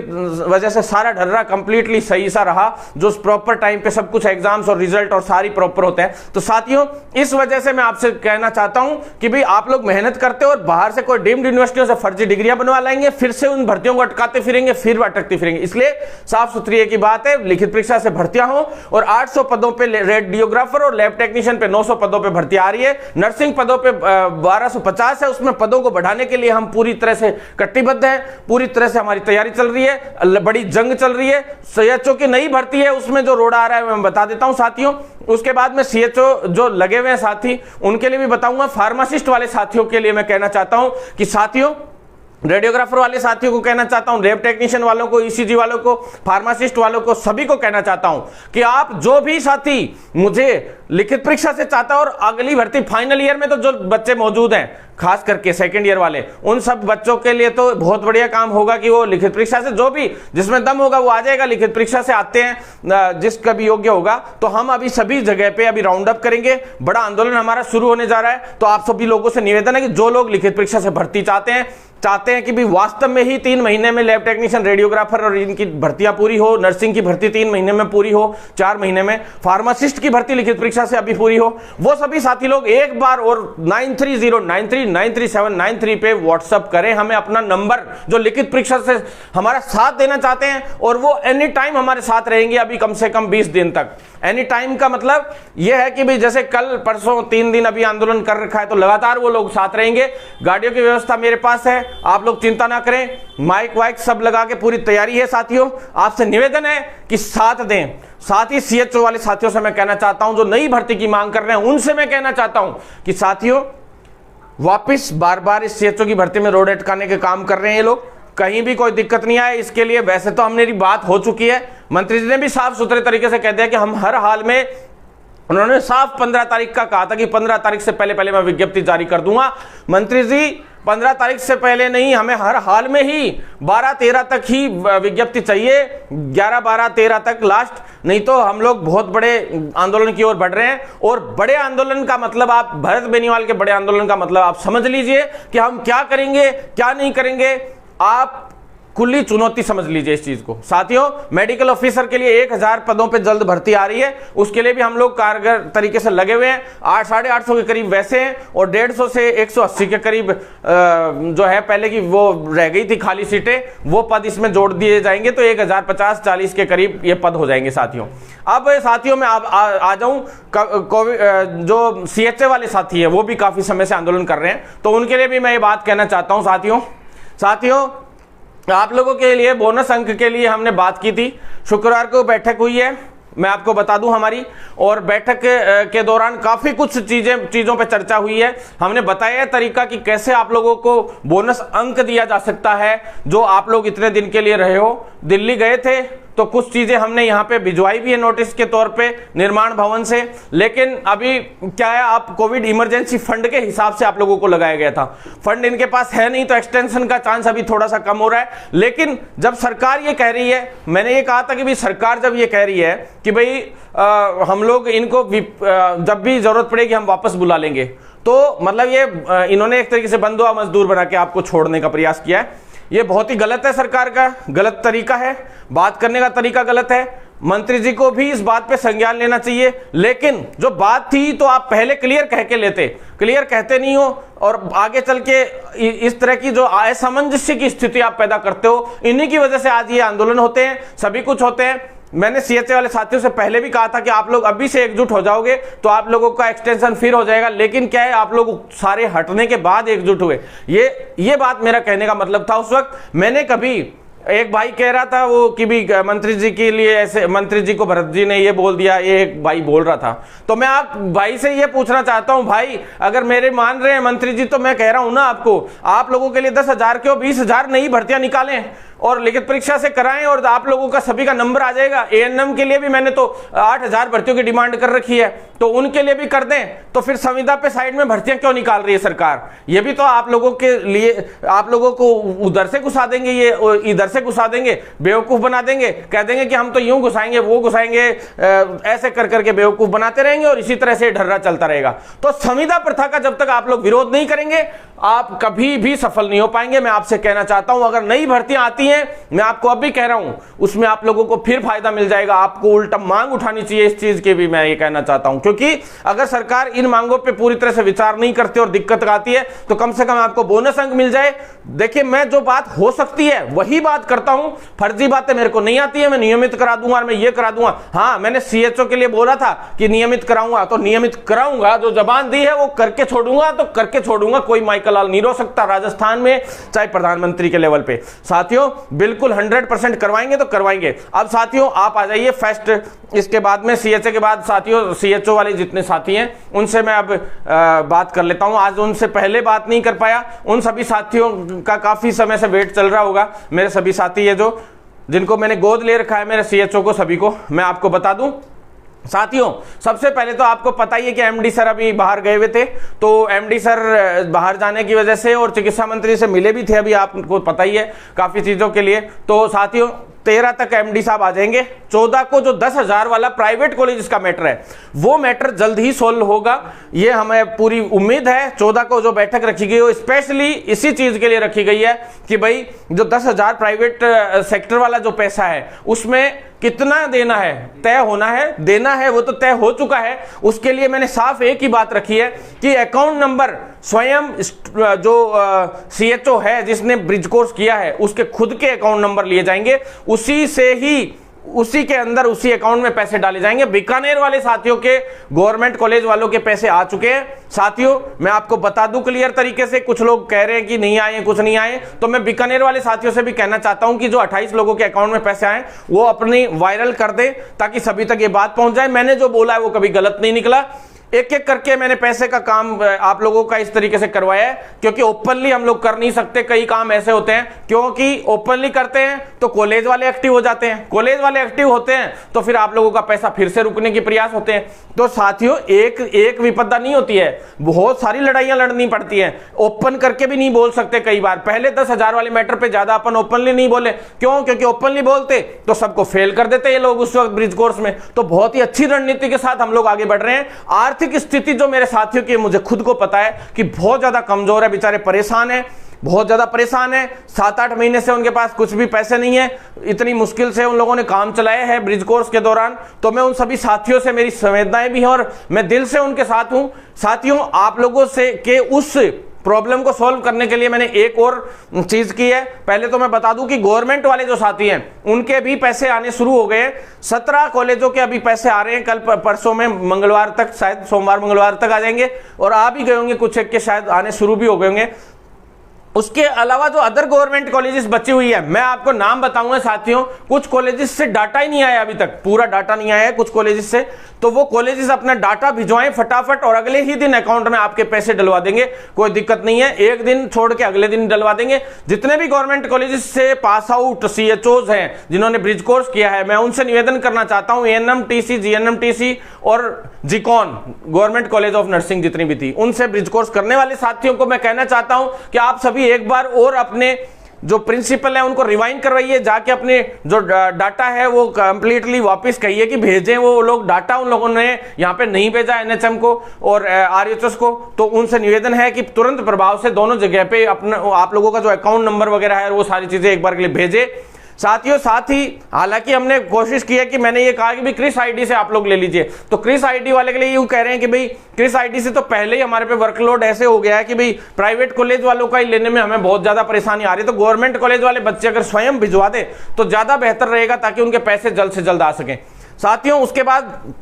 वजह से सारा ढर्रा कंप्लीटली सही सा रहा, जो प्रॉपर टाइम पे सब कुछ एग्जाम्स और रिजल्ट और सारी प्रॉपर होते हैं। तो साथियों इस वजह से मैं आपसे कहना चाहता हूं कि भाई आप लोग मेहनत करते हो और बाहर से कोई डीम्ड यूनिवर्सिटियों से फर्जी डिग्रियां बनवा लाएंगे, फिर से उन भर्तियों को अटकाते फिरेंगे, फिर अटकती फिरेंगे। इसलिए साफ सुथरी एक ही बात है, लिखित परीक्षा से भर्तियां हो, और 800 पदों पे रेडियोग्राफर और लैब टेक्नीशियन पे 900 पदों पे भर्ती आ रही है, नर्सिंग पदों पे 1250 है, उसमें पदों को बढ़ाने के लिए हम पूरी तरह से कटिबद्ध हैं, पूरी तरह से हमारी तैयारी चल रही है, बड़ी जंग चल रही है। सीएचओ की नई भर्ती है, उसमें जो रोड आ रहा है मैं बता देता हूं साथियों। उसके बाद में सीएचओ जो लगे हुए हैं साथी उनके लिए भी बताऊंगा। फार्मासिस्ट वाले साथियों के लिए मैं कहना चाहता हूं कि साथियों, रेडियोग्राफर वाले साथियों को कहना चाहता हूं, लैब टेक्नीशियन वालों को, ईसीजी वालों को, फार्मासिस्ट वालों को, सभी को कहना चाहता हूं कि आप जो भी साथी मुझे लिखित परीक्षा से चाहता है और अगली भर्ती फाइनल ईयर में तो जो बच्चे मौजूद हैं, खास करके सेकंड ईयर वाले, उन सब बच्चों के लिए तो बहुत बढ़िया काम होगा कि वो लिखित परीक्षा से जो भी जिसमें दम होगा वो आ जाएगा। लिखित परीक्षा से आते हैं जिसका भी योग्य होगा, तो हम अभी सभी जगह पे अभी राउंड अप करेंगे, बड़ा आंदोलन हमारा शुरू होने जा रहा है। तो आप सभी लोगों से निवेदन है कि जो लोग लिखित परीक्षा से भर्ती चाहते हैं कि भी वास्तव में ही 3 महीने में लैब टेक्नीशियन, रेडियोग्राफर और इनकी भर्तियां पूरी हो, नर्सिंग की भर्ती 3 महीने में पूरी हो, 4 महीने में फार्मासिस्ट की भर्ती लिखित परीक्षा से अभी पूरी हो, वो सभी साथी लोग एक बार और 9309393793 पे व्हाट्सएप करें हमें अपना नंबर, जो लिखित परीक्षा से हमारा साथ देना चाहते हैं, और वो एनी टाइम हमारे साथ रहेंगे अभी कम से कम 20 दिन तक। एनी टाइम का मतलब यह है कि भाई जैसे कल परसों 3 दिन अभी आंदोलन कर रखा है तो लगातार वो लोग साथ रहेंगे। गाड़ियों की व्यवस्था मेरे पास है, आप लोग चिंता ना करें, माइक वाइक सब लगा के पूरी तैयारी है। साथियों आपसे निवेदन है कि साथ दें। साथ ही सीएचओ वाले साथियों से मैं कहना चाहता हूं, जो नई भर्ती की मांग कर रहे हैं, उनसे मैं कहना चाहता हूं कि साथियों वापिस बार बार इस सीएचओ की भर्ती में रोड अटकाने के काम कर रहे हैं ये लोग, कहीं भी कोई दिक्कत नहीं आए इसके लिए। वैसे तो हमने बात हो चुकी है, मंत्री जी ने भी साफ सुथरे तरीके से कह दिया कि हम हर हाल में, उन्होंने साफ 15 तारीख का कहा था कि 15 तारीख से पहले मैं विज्ञप्ति जारी कर दूंगा। मंत्री जी 15 तारीख से पहले नहीं, हमें हर हाल में ही 12-13 तक ही विज्ञप्ति चाहिए, 11-12-13 तक लास्ट, नहीं तो हम लोग बहुत बड़े आंदोलन की ओर बढ़ रहे हैं। और बड़े आंदोलन का मतलब, आप भरत बेनीवाल के बड़े आंदोलन का मतलब आप समझ लीजिए कि हम क्या करेंगे क्या नहीं करेंगे, आप खुली चुनौती समझ लीजिए इस चीज को। साथियों, मेडिकल ऑफिसर के लिए 1000 पदों पे जल्द भर्ती आ रही है, उसके लिए भी हम लोग कारगर तरीके से लगे हुए हैं। 800-850 के करीब वैसे हैं और 150 से 180 के करीब जो है पहले की वो रह गई थी खाली सीटें, वो पद इसमें जोड़ दिए जाएंगे, तो 1050-40 के करीब ये पद हो जाएंगे साथियों। अब साथियों मैं आ जाऊं, जो CHA वाले साथी है वो भी काफी समय से आंदोलन कर रहे हैं, तो उनके लिए भी मैं ये बात कहना चाहता हूं। साथियों आप लोगों के लिए बोनस अंक के लिए हमने बात की थी, शुक्रवार को बैठक हुई है, मैं आपको बता दूं हमारी, और बैठक के दौरान काफी कुछ चीजों पे चर्चा हुई है। हमने बताया तरीका कि कैसे आप लोगों को बोनस अंक दिया जा सकता है, जो आप लोग इतने दिन के लिए रहे हो। दिल्ली गए थे तो कुछ चीजें हमने यहाँ पे भिजवाई भी है नोटिस के तौर पे निर्माण भवन से, लेकिन अभी क्या है, आप कोविड इमरजेंसी फंड के हिसाब से आप लोगों को लगाया गया था, फंड इनके पास है नहीं, तो एक्सटेंशन का चांस अभी थोड़ा सा कम हो रहा है। लेकिन जब सरकार ये कह रही है, मैंने ये कहा था कि भाई सरकार जब ये कह रही है कि भाई हम लोग इनको जब भी जरूरत पड़ेगी हम वापस बुला लेंगे, तो मतलब ये इन्होंने एक तरीके से बंधुआ मजदूर बना के आपको छोड़ने का प्रयास किया है। ये बहुत ही गलत है, सरकार का गलत तरीका है, बात करने का तरीका गलत है। मंत्री जी को भी इस बात पे संज्ञान लेना चाहिए, लेकिन जो बात थी तो आप पहले क्लियर कह के लेते, क्लियर कहते नहीं हो और आगे चल के इस तरह की जो असमंजस्य की स्थिति आप पैदा करते हो, इन्हीं की वजह से आज ये आंदोलन होते हैं, सभी कुछ होते हैं। मैंने CHA वाले साथियों से पहले भी कहा था कि आप लोग अभी से एकजुट हो जाओगे तो आप लोगों का एक्सटेंशन फिर हो जाएगा, लेकिन क्या है, आप लोग सारे हटने के बाद एकजुट हुए। ये बात मेरा कहने का मतलब था। उस वक्त मैंने कभी, एक भाई कह रहा था वो कि भी मंत्री जी के लिए ऐसे, मंत्री जी को भरत जी ने ये बोल दिया, ये एक भाई बोल रहा था, तो मैं आप भाई से ये पूछना चाहता हूं, भाई अगर मेरे मान रहे हैं मंत्री जी, तो मैं कह रहा हूं ना आपको, आप लोगों के लिए 10,000 के 20,000 नई भर्तियां निकालें और लिखित परीक्षा से कराएं और आप लोगों का सभी का नंबर आ जाएगा। ANM के लिए भी मैंने तो 8,000 भर्तियों की डिमांड कर रखी है, तो उनके लिए भी कर दें। तो फिर संविदा पे साइड में भर्तियां क्यों निकाल रही है सरकार? ये भी तो आप लोगों के लिए, आप लोगों को उधर से घुसा देंगे, ये इधर से घुसा देंगे, बेवकूफ बना देंगे, कह देंगे कि हम तो यूं घुसाएंगे वो घुसाएंगे, ऐसे कर करके बेवकूफ बनाते रहेंगे और इसी तरह से ढर्रा चलता रहेगा। तो संविदा प्रथा का जब तक आप लोग विरोध नहीं करेंगे, आप कभी भी सफल नहीं हो पाएंगे। मैं आपसे कहना चाहता हूं, अगर नई भर्तियां आती हैं, मैं आपको अब भी कह रहा हूं, उसमें आप लोगों को फिर फायदा मिल जाएगा, आपको उल्टा मांग उठानी चाहिए इस चीज की भी मैं ये कहना चाहता हूं, क्योंकि अगर सरकार इन मांगों पे पूरी तरह से विचार नहीं करती और दिक्कत आती है, तो कम से कम आपको बोनस अंक मिल जाए। देखिए, मैं जो बात हो सकती है वही बात करता हूं, फर्जी बातें मेरे को नहीं आती है, मैं नियमित करा दूंगा और मैं ये करा दूंगा। हाँ, मैंने CHO के लिए बोला था कि नियमित कराऊंगा, तो नियमित कराऊंगा, जो जबान दी है वो करके छोड़ूंगा, तो करके छोड़ूंगा, कोई माइकल लाल नहीं रो सकता राजस्थान में, चाहे प्रधानमंत्री के लेवल पे। साथियों, बिल्कुल 100% करवाएंगे तो करवाएंगे। अब साथियों आप आ जाइए फेस्ट, इसके बाद में CHA के बाद साथियों CHO वाले जितने साथी हैं उनसे मैं अब बात कर लेता हूं। आज उनसे पहले बात नहीं कर पाया, उन सभी साथियों का काफी समय से वेट चल रहा होगा। मेरे सभी साथी है जो जिनको मैंने गोद ले रखा है, मेरे CHO को, सभी को मैं आपको बता दूं। साथियों, सबसे पहले तो आपको पता ही है कि MD सर अभी बाहर गए हुए थे, तो MD सर बाहर जाने की वजह से और चिकित्सा मंत्री से मिले भी थे, अभी आपको पता ही है काफी चीजों के लिए। तो साथियों 13 तक MD साहब आ जाएंगे। 14 को जो 10,000 वाला प्राइवेट कॉलेज का मैटर है, वो मैटर जल्द ही सोल्व होगा, ये हमें पूरी उम्मीद है। 14 को जो बैठक रखी गई हो स्पेशली इसी चीज के लिए रखी गई है कि भाई जो 10,000 प्राइवेट सेक्टर वाला जो पैसा है उसमें कितना देना है, तय होना है, देना है वो तो तय हो चुका है। उसके लिए मैंने साफ एक ही बात रखी है कि अकाउंट नंबर स्वयं जो CHO है जिसने ब्रिज कोर्स किया है उसके खुद के अकाउंट नंबर लिए जाएंगे, उसी से ही उसी के अंदर उसी अकाउंट में पैसे डाले जाएंगे। बीकानेर वाले साथियों के, गवर्नमेंट कॉलेज वालों के पैसे आ चुके हैं। साथियों मैं आपको बता दूं क्लियर तरीके से, कुछ लोग कह रहे हैं कि नहीं आए, कुछ नहीं आए, तो मैं बीकानेर वाले साथियों से भी कहना चाहता हूं कि जो 28 लोगों के अकाउंट में पैसे आए वो अपनी वायरल कर दे ताकि सभी तक ये बात पहुंच जाए। मैंने जो बोला है वो कभी गलत नहीं निकला। एक एक करके मैंने पैसे का काम आप लोगों का इस तरीके से करवाया है, क्योंकि ओपनली हम लोग कर नहीं सकते। कई काम ऐसे होते हैं, क्योंकि ओपनली करते हैं तो कॉलेज वाले एक्टिव हो जाते हैं, कॉलेज वाले एक्टिव होते हैं तो फिर आप लोगों का पैसा फिर से रुकने के प्रयास होते हैं। तो साथियों, एक विपदा नहीं होती है, बहुत सारी लड़ाइयां लड़नी पड़ती हैं। ओपन करके भी नहीं बोल सकते कई बार। पहले 10,000 वाले मैटर पे ज्यादा अपन ओपनली नहीं बोले, क्यों? क्योंकि ओपनली बोलते तो सबको फेल कर देते ये लोग उस वक्त ब्रिज कोर्स में। तो बहुत ही अच्छी रणनीति के साथ हम लोग आगे बढ़ रहे हैं। आर्थिक स्थिति जो मेरे साथियों की, मुझे खुद को पता है कि बहुत ज्यादा कमजोर है, बेचारे परेशान है, बहुत ज्यादा परेशान है। 7-8 महीने से उनके पास कुछ भी पैसे नहीं है, इतनी मुश्किल से उन लोगों ने काम चलाया है ब्रिज कोर्स के दौरान। तो मैं उन सभी साथियों से, मेरी संवेदनाएं भी हैं और मैं दिल से उनके साथ हूं। साथियों, आप लोगों से के उस प्रॉब्लम को सॉल्व करने के लिए मैंने एक और चीज की है। पहले तो मैं बता दूं कि गवर्नमेंट वाले जो साथी हैं उनके भी पैसे आने शुरू हो गए। 17 कॉलेजों के अभी पैसे आ रहे हैं, कल परसों में, मंगलवार तक, शायद सोमवार मंगलवार तक आ जाएंगे, और आ भी गए होंगे, कुछ एक के शायद आने शुरू भी हो गए होंगे। उसके अलावा जो अदर गवर्नमेंट कॉलेजेस बची हुई है, मैं आपको नाम बताऊंगा साथियों। कुछ कॉलेजेस से डाटा ही नहीं आया, अभी तक पूरा डाटा नहीं आया है कुछ कॉलेजेस से। तो वो कॉलेजेस अपना डाटा भिजवाएं फटाफट, और अगले ही दिन अकाउंट में आपके पैसे डलवा देंगे, कोई दिक्कत नहीं है। एक दिन छोड़ के अगले दिन डलवा देंगे। जितने भी गवर्नमेंट कॉलेजेस से पास आउट CHOs हैं जिन्होंने ब्रिज कोर्स किया है, मैं उनसे निवेदन करना चाहता हूं, ANMTC, GNMTC और जिकॉन, गवर्नमेंट कॉलेज ऑफ नर्सिंग जितनी भी थी, उनसे ब्रिज कोर्स करने वाले साथियों को मैं कहना चाहता हूं कि आप सभी एक बार और अपने जो प्रिंसिपल है उनको रिवाइंड करवाइए, जाके अपने जो डाटा है वो कंप्लीटली वापस कहिए कि भेजें वो लोग डाटा। उन लोगों ने यहाँ पे नहीं भेजा NHM को और RHS को, तो उनसे निवेदन है कि तुरंत प्रभाव से दोनों जगह पे अपना आप लोगों का जो अकाउंट नंबर वगैरह है वो सारी चीजें एक बार के लिए भेजे। साथियों, साथ ही हालांकि हमने कोशिश की है कि मैंने ये कहा कि भाई क्रिस आईडी से आप लोग ले लीजिए, तो क्रिस आईडी वाले के लिए यूं कह रहे हैं कि भाई क्रिस आईडी से तो पहले ही हमारे पे वर्कलोड ऐसे हो गया है कि भाई प्राइवेट कॉलेज वालों का ही लेने में हमें बहुत ज्यादा परेशानी आ रही है। तो गवर्नमेंट कॉलेज वाले बच्चे अगर स्वयं भिजवा दे तो ज्यादा बेहतर रहेगा, ताकि उनके पैसे जल्द से जल्द आ सकें। साथियों, उसके बाद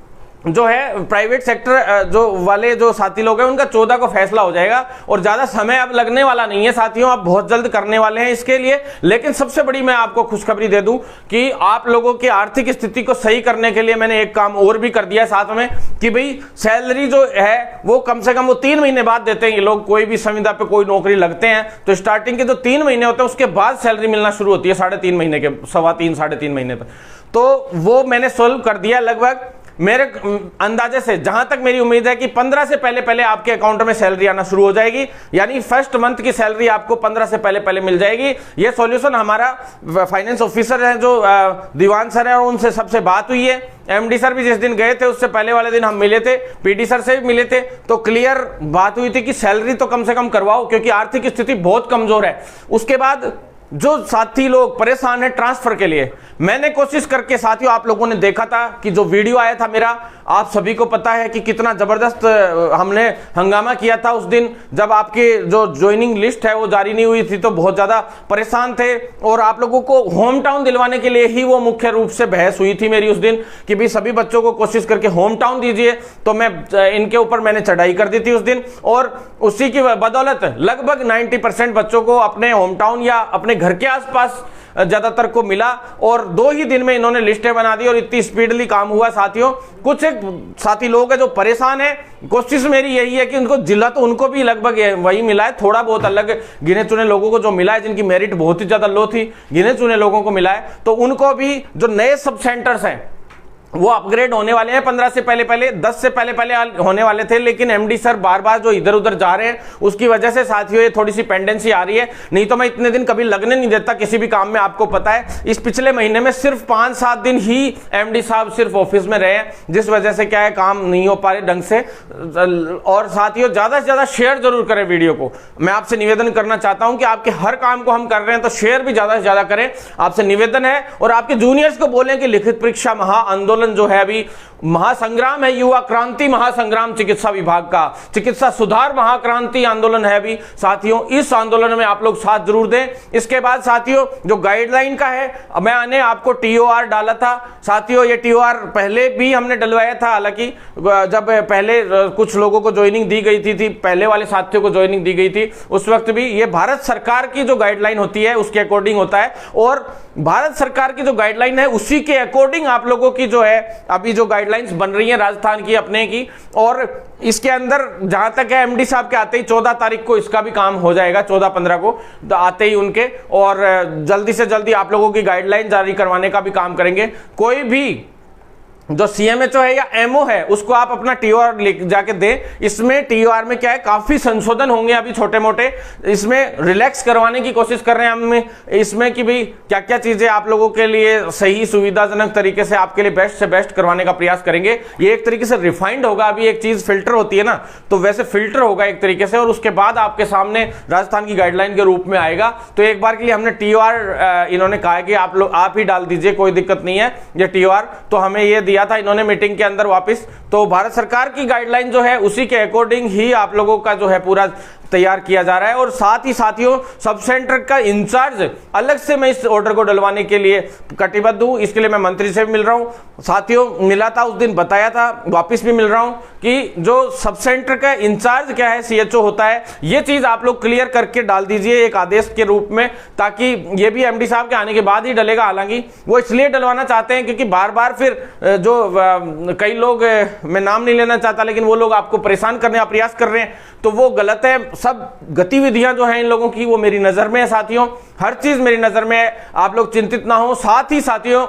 जो है प्राइवेट सेक्टर जो वाले जो साथी लोग हैं उनका 14 को फैसला हो जाएगा, और ज्यादा समय अब लगने वाला नहीं है साथियों, आप बहुत जल्द करने वाले हैं इसके लिए। लेकिन सबसे बड़ी मैं आपको खुशखबरी दे दूं कि आप लोगों की आर्थिक स्थिति को सही करने के लिए मैंने एक काम और भी कर दिया साथ में, कि भाई सैलरी जो है वो कम से कम वो 3 महीने बाद देते हैं ये लोग। कोई भी संविदा पे कोई नौकरी लगते हैं तो स्टार्टिंग के जो 3 महीने होते हैं उसके बाद सैलरी मिलना शुरू होती है, 3.5 महीने के, 3.25 साढ़े 3 महीने पर। तो वो मैंने सोल्व कर दिया लगभग। मेरे अंदाजे से, जहां तक मेरी उम्मीद है कि 15 से पहले आपके अकाउंट में सैलरी आना शुरू हो जाएगी, यानी फर्स्ट मंथ की सैलरी आपको 15 से पहले मिल जाएगी। ये सॉल्यूशन हमारा फाइनेंस ऑफिसर है जो दीवान सर है, और उनसे सबसे बात हुई है। MD सर भी जिस दिन गए थे उससे पहले वाले दिन हम मिले थे, PD सर से भी मिले थे, तो क्लियर बात हुई थी कि सैलरी तो कम से कम करवाओ, क्योंकि आर्थिक स्थिति बहुत कमजोर है। उसके बाद जो साथी लोग परेशान है ट्रांसफर के लिए, मैंने कोशिश करके, साथियों आप लोगों ने देखा था कि जो वीडियो आया था मेरा, आप सभी को पता है कि कितना जबरदस्त हमने हंगामा किया था उस दिन, जब आपकी जो ज्वाइनिंग लिस्ट है वो जारी नहीं हुई थी, तो बहुत ज्यादा परेशान थे। और आप लोगों को होम टाउन दिलवाने के लिए ही वो मुख्य रूप से बहस हुई थी मेरी उस दिन, कि भाई सभी बच्चों को कोशिश करके होम टाउन दीजिए। तो मैं इनके ऊपर मैंने चढ़ाई कर दी थी उस दिन, और उसी की बदौलत लगभग 90% बच्चों को अपने होम टाउन या अपने घर के आसपास ज्यादातर को मिला, और 2 ही दिन में इन्होंने लिस्टें बना दी और इतनी स्पीडली काम हुआ। साथियों, कुछ एक साथी लोग हैं जो परेशान है, कोशिश मेरी यही है कि उनको जिला तो उनको भी लगभग वही मिला है, थोड़ा बहुत अलग गिने चुने लोगों को जो मिला है, जिनकी मेरिट बहुत ही ज्यादा लो थी, गिने चुने लोगों को मिला है। तो उनको भी जो नए सब सेंटर्स हैं वो अपग्रेड होने वाले हैं 15 से पहले 10 से पहले होने वाले थे, लेकिन MD सर बार बार जो इधर उधर जा रहे हैं उसकी वजह से साथियों ये थोड़ी सी पेंडेंसी आ रही है। नहीं तो मैं इतने दिन कभी लगने नहीं देता किसी भी काम में, आपको पता है। इस पिछले महीने में सिर्फ 5-7 दिन ही MD साहब सिर्फ ऑफिस में रहे, जिस वजह से क्या है काम नहीं हो पा रहे ढंग से। और साथियों ज्यादा से ज्यादा शेयर जरूर करें वीडियो को, मैं आपसे निवेदन करना चाहता हूं कि आपके हर काम को हम कर रहे हैं तो शेयर भी ज्यादा से ज्यादा करें, आपसे निवेदन है। और आपके जूनियर्स को बोलें कि लिखित परीक्षा महा आंदोलन जो है अभी महासंग्राम है, युवा क्रांति महासंग्राम चिकित्सा विभाग का, चिकित्सा सुधार महाक्रांति आंदोलन है अभी। साथियों इस आंदोलन में आप लोग साथ जरूर दें। इसके बाद साथियों जो गाइडलाइन का है, मैंने आपको TOR डाला था साथियों, ये TOR पहले भी हमने डलवाया था, हालांकि जब पहले कुछ लोगों को ज्वाइनिंग दी गई थी पहले वाले साथियों को ज्वाइनिंग दी गई थी, उस वक्त भी ये भारत सरकार की जो गाइडलाइन होती है उसके अकॉर्डिंग होता है, और भारत सरकार की जो गाइडलाइन है उसी के अकॉर्डिंग आप लोगों की जो है अभी जो गाइडलाइन गाइडलाइंस बन रही हैं राजस्थान की अपने की, और इसके अंदर जहां तक है एमडी साहब के आते ही 14 तारीख को इसका भी काम हो जाएगा, 14-15 को आते ही उनके, और जल्दी से जल्दी आप लोगों की गाइडलाइन जारी करवाने का भी काम करेंगे। कोई भी जो सीएमएचओ है या एमओ है उसको आप अपना टीओआर जाके दें। इसमें टीओआर में क्या है, काफी संशोधन होंगे अभी छोटे मोटे, इसमें रिलैक्स करवाने की कोशिश कर रहे हैं हम इसमें कि भाई क्या क्या चीजें आप लोगों के लिए सही सुविधाजनक तरीके से आपके लिए बेस्ट से बेस्ट करवाने का प्रयास करेंगे। ये एक तरीके से रिफाइंड होगा, अभी एक चीज फिल्टर होती है ना, तो वैसे फिल्टर होगा एक तरीके से, और उसके बाद आपके सामने राजस्थान की गाइडलाइन के रूप में आएगा। तो एक बार के लिए हमने टीओआर, इन्होंने कहा है कि आप ही डाल दीजिए, कोई दिक्कत नहीं है ये टीओआर, तो हमें ये दिया था इन्होंने मीटिंग के अंदर वापस। तो भारत सरकार की गाइडलाइन जो है उसी के अकॉर्डिंग ही आप लोगों का जो है पूरा तैयार किया जा रहा है। और साथ ही साथियों सब सेंटर का इंचार्ज अलग से मैं इस ऑर्डर को डलवाने के लिए कटिबद्ध हूं, इसके लिए मैं मंत्री से भी मिल रहा हूं। साथियों मिला था उस दिन, बताया था, वापस भी मिल रहा हूं कि जो सब सेंटर का इंचार्ज क्या है, सीएचओ होता है, ये चीज आप लोग क्लियर करके डाल दीजिए एक आदेश के रूप में, ताकि ये भी एमडी साहब के आने के बाद ही डलेगा। हालांकि वो इसलिए डलवाना चाहते हैं क्योंकि बार बार फिर जो कई लोग, मैं नाम नहीं लेना चाहता, लेकिन वो लोग आपको परेशान करने का प्रयास कर रहे हैं, तो वो गलत है। सब गतिविधियां जो हैं इन लोगों की वो मेरी नजर में है साथियों, हर चीज मेरी नजर में है, आप लोग चिंतित ना हो। साथ ही साथियों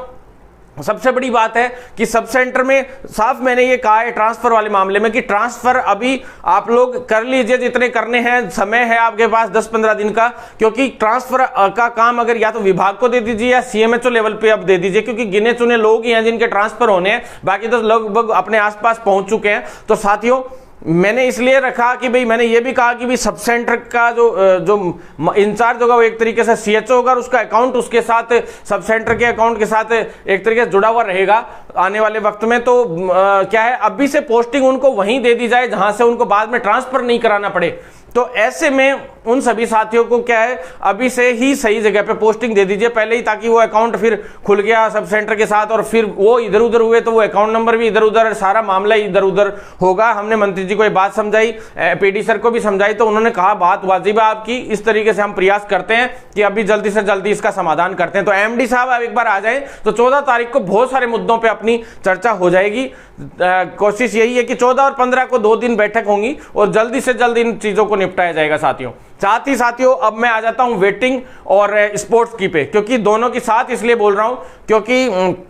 सबसे बड़ी बात है कि सब सेंटर में साफ मैंने ये कहा है ट्रांसफर वाले मामले में कि ट्रांसफर अभी आप लोग कर लीजिए जितने करने हैं, समय है आपके पास 10-15 दिन का, क्योंकि ट्रांसफर का काम अगर या तो विभाग को दे दीजिए या सीएमएचओ लेवल पे अब दे दीजिए, क्योंकि गिने चुने लोग ही हैं जिनके ट्रांसफर होने हैं, बाकी तो लगभग अपने आसपास पहुंच चुके हैं। तो साथियों मैंने इसलिए रखा कि भाई मैंने ये भी कहा कि भाई सब सेंटर का जो इंचार्ज होगा वो एक तरीके से सीएचओ होगा, और उसका अकाउंट उसके साथ सब सेंटर के अकाउंट के साथ एक तरीके से जुड़ा हुआ रहेगा आने वाले वक्त में। तो क्या है, अभी से पोस्टिंग उनको वहीं दे दी जाए जहां से उनको बाद में ट्रांसफर नहीं कराना पड़े। तो ऐसे में उन सभी साथियों को क्या है, अभी से ही सही जगह पे पोस्टिंग दे दीजिए पहले ही, ताकि वो अकाउंट फिर खुल गया सब सेंटर के साथ और फिर वो इधर उधर हुए तो वो अकाउंट नंबर भी इधर उधर, सारा मामला इधर उधर होगा। हमने मंत्री जी को ये बात समझाई, पीडी सर को भी समझाई, तो उन्होंने कहा बात वाजिब है आपकी, इस तरीके से हम प्रयास करते हैं कि अभी जल्दी से जल्दी इसका समाधान करते हैं। तो एमडी साहब अब एक बार आ जाए तो 14 तारीख को बहुत सारे मुद्दों पर अपनी चर्चा हो जाएगी। कोशिश यही है कि 14 और 15 को 2 दिन बैठक होंगी और जल्दी से जल्दी इन चीजों को निपटाया जाएगा साथियों। साथ ही साथियों अब मैं आ जाता हूं वेटिंग और स्पोर्ट्स की पे, क्योंकि दोनों के साथ इसलिए बोल रहा हूं क्योंकि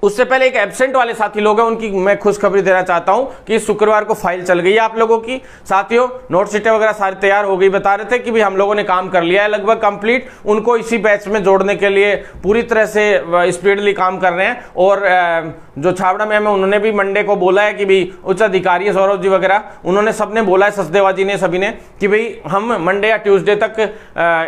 उससे पहले एक एब्सेंट वाले साथी लोग हैं, उनकी मैं खुशखबरी देना चाहता हूं कि शुक्रवार को फाइल चल गई है आप लोगों की। साथियों नोट शीटें वगैरह सारी तैयार हो गई, बता रहे थे कि भी हम लोगों ने काम कर लिया है लगभग कंप्लीट, उनको इसी बैच में जोड़ने के लिए पूरी तरह से स्पीडली काम कर रहे हैं। और जो छावड़ा मैम है उन्होंने भी मंडे को बोला है कि भाई उच्च अधिकारी सौरभ जी वगैरह उन्होंने सबने बोला है, सचदेवा जी ने, सभी ने, कि भाई हम मंडे या ट्यूसडे तक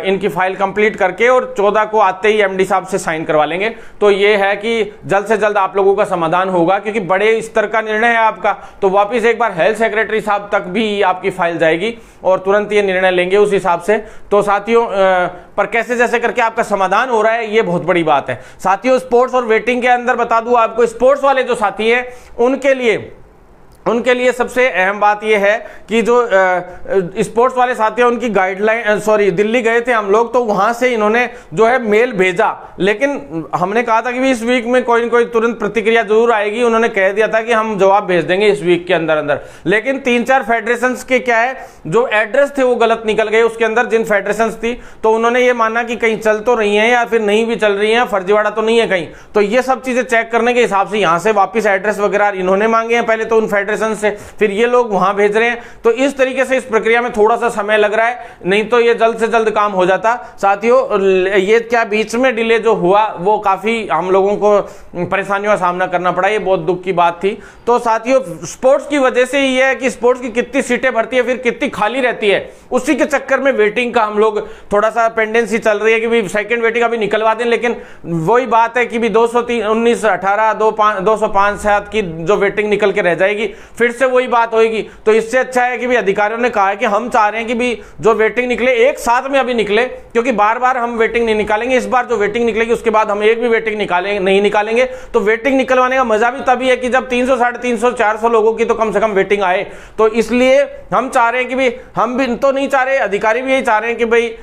इनकी फाइल कंप्लीट करके और 14 को आते ही एमडी साहब से साइन करवा लेंगे। तो ये है कि जल्द से जल्द आप लोगों का समाधान होगा, क्योंकि बड़े स्तर का निर्णय है आपका। तो वापिस एक बार हेल्थ सेक्रेटरी साहब तक भी आपकी फाइल जाएगी और तुरंत ये निर्णय लेंगे उस हिसाब से। तो साथियों पर कैसे जैसे करके आपका समाधान हो रहा है, ये बहुत बड़ी बात है साथियों। स्पोर्ट्स और वेटिंग के अंदर बता दूं आपको, स्पोर्ट्स वाले जो साथी हैं उनके लिए सबसे अहम बात यह है कि जो स्पोर्ट्स वाले साथी हैं उनकी गाइडलाइन, दिल्ली गए थे हम लोग, तो वहां से इन्होंने जो है मेल भेजा, लेकिन हमने कहा था कि इस वीक में कोई न कोई तुरंत प्रतिक्रिया जरूर आएगी। उन्होंने कह दिया था कि हम जवाब भेज देंगे इस वीक के अंदर अंदर, लेकिन 3-4 फेडरेशन के क्या है जो एड्रेस थे वो गलत निकल गए उसके अंदर, जिन फेडरेशन थी, तो उन्होंने ये माना कि कहीं चल तो रही है या फिर नहीं भी चल रही है, फर्जीवाड़ा तो नहीं है कहीं। तो ये सब चीजें चेक करने के हिसाब से यहाँ से वापिस एड्रेस वगैरह इन्होंने मांगे हैं पहले तो उन फेडरेशन से, फिर ये लोग वहां भेज रहे हैं। तो इस तरीके से इस प्रक्रिया में थोड़ा सा समय लग रहा है, नहीं तो ये जल्द से जल्द काम हो जाता साथियों। ये क्या बीच में डिले जो हुआ वो काफी हम लोगों को परेशानियों का सामना करना पड़ा, ये बहुत दुख की बात थी। तो साथियों स्पोर्ट्स की वजह से ये है कि स्पोर्ट्स की कितनी सीटें भरती है फिर कितनी खाली रहती है, उसी के चक्कर में वेटिंग का हम लोग थोड़ा सा पेंडेंसी चल रही है कि भी सेकंड वेटिंग अभी निकलवा दें, लेकिन वही बात है कि भी 219, 18, 205 की जो वेटिंग निकल के रह जाएगी, फिर से वही बात होगी। तो इससे अच्छा है कि भी अधिकारियों ने कहा है कि हम चाह रहे हैं कि भी जो वेटिंग निकले एक साथ में अभी निकले, क्योंकि बार बार हम वेटिंग नहीं निकालेंगे। इस बार जो वेटिंग निकलेगी उसके बाद हम एक भी वेटिंग नहीं निकालेंगे। तो वेटिंग निकलवाने का मजा भी तभी है कि जब 300, 350, 400 लोगों की तो कम से कम वेटिंग आए। तो इसलिए हम चाह रहे हैं कि भी, हम भी तो नहीं चाह रहे, अधिकारी भी यही चाह रहे हैं कि भाई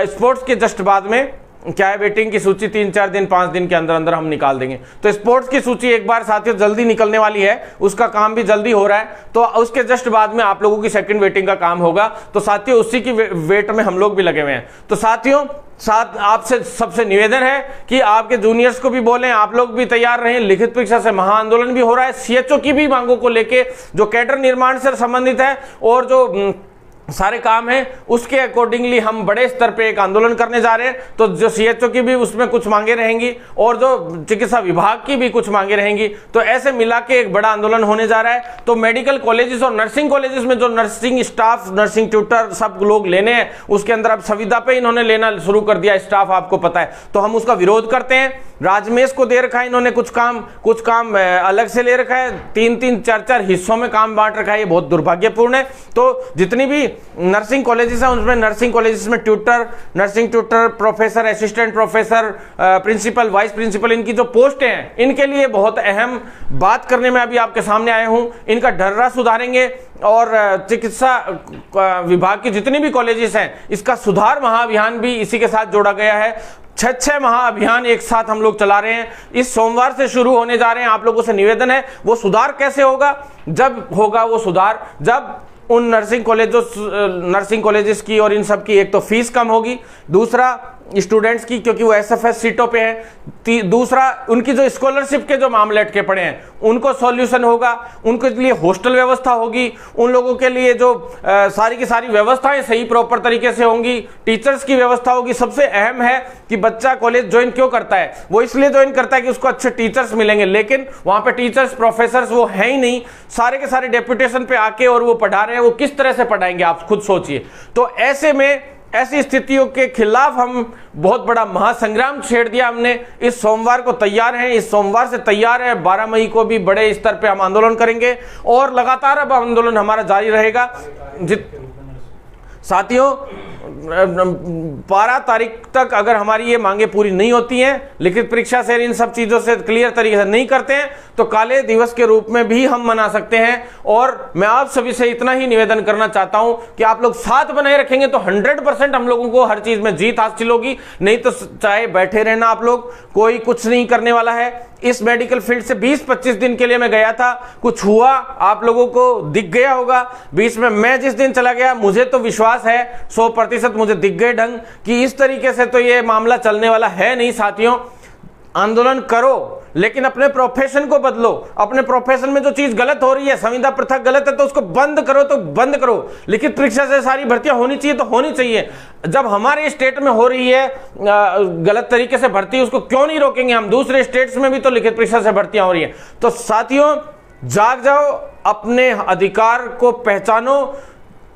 स्पोर्ट्स के जस्ट बाद में क्या है, वेटिंग की सूची 3-4 दिन 5 दिन के अंदर अंदर हम निकाल देंगे। तो स्पोर्ट्स की सूची एक बार साथियों जल्दी निकलने वाली है, उसका काम भी जल्दी हो रहा है, तो उसके जस्ट बाद में आप लोगों की सेकंड वेटिंग का काम होगा। तो साथियों उसी की वेट में हम लोग भी लगे हुए हैं। तो साथियों आपसे सबसे निवेदन है कि आपके जूनियर्स को भी बोलें, आप लोग भी तैयार रहें। लिखित परीक्षा से महाआंदोलन भी हो रहा है, सीएचओ की भी मांगों को लेके जो कैडर निर्माण से संबंधित है और जो सारे काम हैं उसके अकॉर्डिंगली हम बड़े स्तर पे एक आंदोलन करने जा रहे हैं। तो जो सीएचओ की भी उसमें कुछ मांगे रहेंगी और जो चिकित्सा विभाग की भी कुछ मांगे रहेंगी, तो ऐसे मिला के एक बड़ा आंदोलन होने जा रहा है। तो मेडिकल कॉलेजेस और नर्सिंग कॉलेजेस में जो नर्सिंग स्टाफ, नर्सिंग ट्यूटर सब लोग लेने हैं, उसके अंदर अब संविदा पे इन्होंने लेना शुरू कर दिया स्टाफ, आपको पता है। तो हम उसका विरोध करते हैं। राजमेश को दे रखा है इन्होंने कुछ काम अलग से ले रखा है, 3-3, 4-4 हिस्सों में काम बांट रखा है, ये बहुत दुर्भाग्यपूर्ण है। तो जितनी भी नर्सिंग कॉलेजेस हैं उसमें नर्सिंग कॉलेजेस में tutor, nursing tutor, professor, assistant professor, principal, vice principal, इनकी जो पोस्ट हैं इनके लिए बहुत अहम बात करने में अभी आपके सामने आए हूं। इनका ढर्रा सुधारेंगे और चिकित्सा विभाग की जितनी भी कॉलेजेस हैं इसका सुधार महाअभियान भी इसी के साथ जोड़ा गया है। 6 महाअभियान एक साथ हम लोग चला रहे हैं, इस सोमवार से शुरू होने जा रहे हैं। आप लोगों से निवेदन है, वो सुधार कैसे होगा? जब होगा वो सुधार जब उन नर्सिंग कॉलेजेस की और इन सब की एक तो फीस कम होगी, दूसरा स्टूडेंट्स की क्योंकि वो एसएफएस सीटों पे हैं, दूसरा उनकी जो स्कॉलरशिप के जो मामले अटके पड़े हैं उनको सॉल्यूशन होगा, उनके लिए हॉस्टल व्यवस्था होगी, उन लोगों के लिए जो सारी की सारी व्यवस्थाएं सही प्रॉपर तरीके से होंगी, टीचर्स की व्यवस्था होगी। सबसे अहम है कि बच्चा कॉलेज ज्वाइन क्यों करता है, वो इसलिए ज्वाइन करता है कि उसको अच्छे टीचर्स मिलेंगे, लेकिन वहां पे टीचर्स, प्रोफेसर्स वो है ही नहीं, सारे के सारे डेप्यूटेशन पे आके और वो पढ़ा रहे हैं, वो किस तरह से पढ़ाएंगे आप खुद सोचिए। तो ऐसे में ऐसी स्थितियों के खिलाफ हम बहुत बड़ा महासंग्राम छेड़ दिया हमने। इस सोमवार को तैयार हैं, इस सोमवार से तैयार है, 12 मई को भी बड़े स्तर पे हम आंदोलन करेंगे और लगातार अब आंदोलन हमारा जारी रहेगा। साथियों 12 तारीख तक अगर हमारी ये मांगे पूरी नहीं होती हैं, लिखित परीक्षा से इन सब चीजों से क्लियर तरीके से नहीं करते हैं, तो काले दिवस के रूप में भी हम मना सकते हैं। और मैं आप सभी से इतना ही निवेदन करना चाहता हूं कि आप लोग साथ बनाए रखेंगे तो 100% हम लोगों को हर चीज में जीत हासिल होगी। नहीं तो चाहे बैठे रहना आप लोग, कोई कुछ नहीं करने वाला है। इस मेडिकल फील्ड से 20-25 दिन के लिए मैं गया था, कुछ हुआ आप लोगों को दिख गया होगा। बीच में मैं जिस दिन चला गया, मुझे तो विश्वास है 100% मुझे दिख गए ढंग कि इस तरीके से तो ये मामला चलने वाला है नहीं। साथियों आंदोलन करो लेकिन अपने प्रोफेशन को बदलो। अपने प्रोफेशन में जो चीज गलत हो रही है, संविदा प्रथा गलत है, तो उसको बंद करो, तो बंद करो। लिखित परीक्षा से सारी भर्तियां होनी चाहिए तो होनी चाहिए। जब हमारे स्टेट में हो रही है गलत तरीके से भर्ती, उसको क्यों नहीं रोकेंगे हम? दूसरे स्टेट्स में भी तो लिखित परीक्षा से भर्तियां हो रही है। तो साथियों जाग जाओ, अपने अधिकार को पहचानो